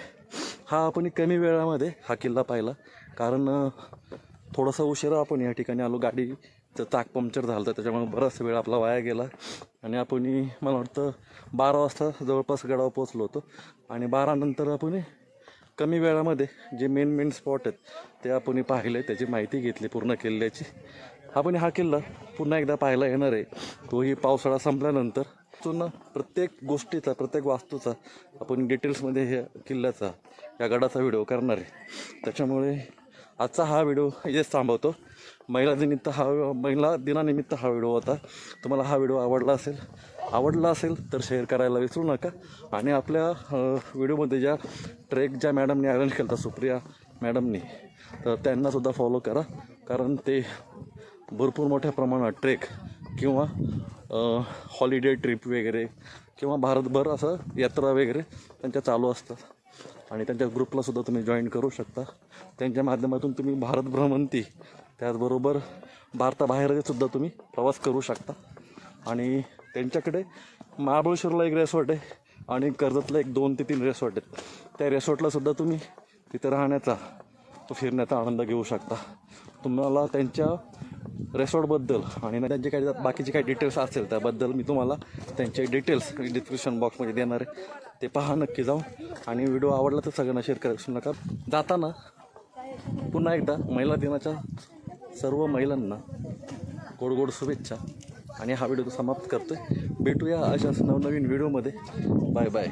हा आपण कमी वेळामध्ये हा किल्ला पाहिला, कारण थोडासा उशिरा आपण या ठिकाणी आलो. गाडीचं चाक पंक्चर झालं तर त्याच्यामुळे बराच वेळ आपला वाया गेला. आणि आपण मला वाटतं 12 वाजता जवळपास गडावर पोचलो होतो. आणि 12 नंतर आपण कमी वेळामध्ये जे मेन स्पॉट आहेत ते आपण पाहिले, त्याची माहिती घेतली पूर्ण किल्ल्याची. आपण हा किल्ला पुन्हा एकदा पाहायला येणार आहे, तोही पावसाळा संपल्यानंतर. पुन्हा प्रत्येक गोष्टीचा, प्रत्येक वास्तूचा आपण डिटेल्समध्ये ह्या किल्ल्याचा, या गडाचा व्हिडिओ करणार आहे. त्याच्यामुळे आजचा हा व्हिडिओ इथेच थांबवतो. महिला दिनानिमित्त हा व्हिडिओ होता. तुम्हाला हा व्हिडिओ आवडला असेल तर शेअर करायला विसरू नका. आणि आपल्या व्हिडिओमध्ये ज्या मॅडमने अरेंज केला होता, सुप्रिया मॅडमनी, तर त्यांनासुद्धा फॉलो करा, कारण ते भरपूर मोठ्या प्रमाणात ट्रेक किंवा हॉलिडे ट्रिप वगैरे किंवा भारतभर असं यात्रा वगैरे त्यांच्या चालू असतात. आणि त्यांच्या ग्रुपलासुद्धा तुम्ही जॉईन करू शकता. त्यांच्या माध्यमातून तुम्ही भारत भ्रमंती, त्याचबरोबर भारताबाहेरसुद्धा तुम्ही प्रवास करू शकता. आणि त्यांच्याकडे महाबळेश्वरला एक रिसॉर्ट आहे आणि कर्जतला एक 2 ते 3 रिसॉर्ट आहेत. त्या रिसॉर्टलासुद्धा तुम्ही तिथे राहण्याचा, फिरण्याचा आनंद घेऊ शकता. तुम्हाला त्यांच्या रिसॉर्टबद्दल आणि त्यांचे काही बाकीचे काही डिटेल्स असेल त्याबद्दल मी तुम्हाला त्यांचे डिटेल्स डिस्क्रिप्शन बॉक्समध्ये देणार आहे. ते पहा नक्की जाऊन. आणि व्हिडिओ आवडला तर सगळ्यांना शेअर करायला विसरू नका. जाताना पुन्हा एकदा महिला दिनाच्या सर्व महिलांना गोड गोड शुभेच्छा. आणि हा व्हिडिओ समाप्त करतोय. भेटूया अशाच नवनवीन व्हिडिओमध्ये. Bye bye.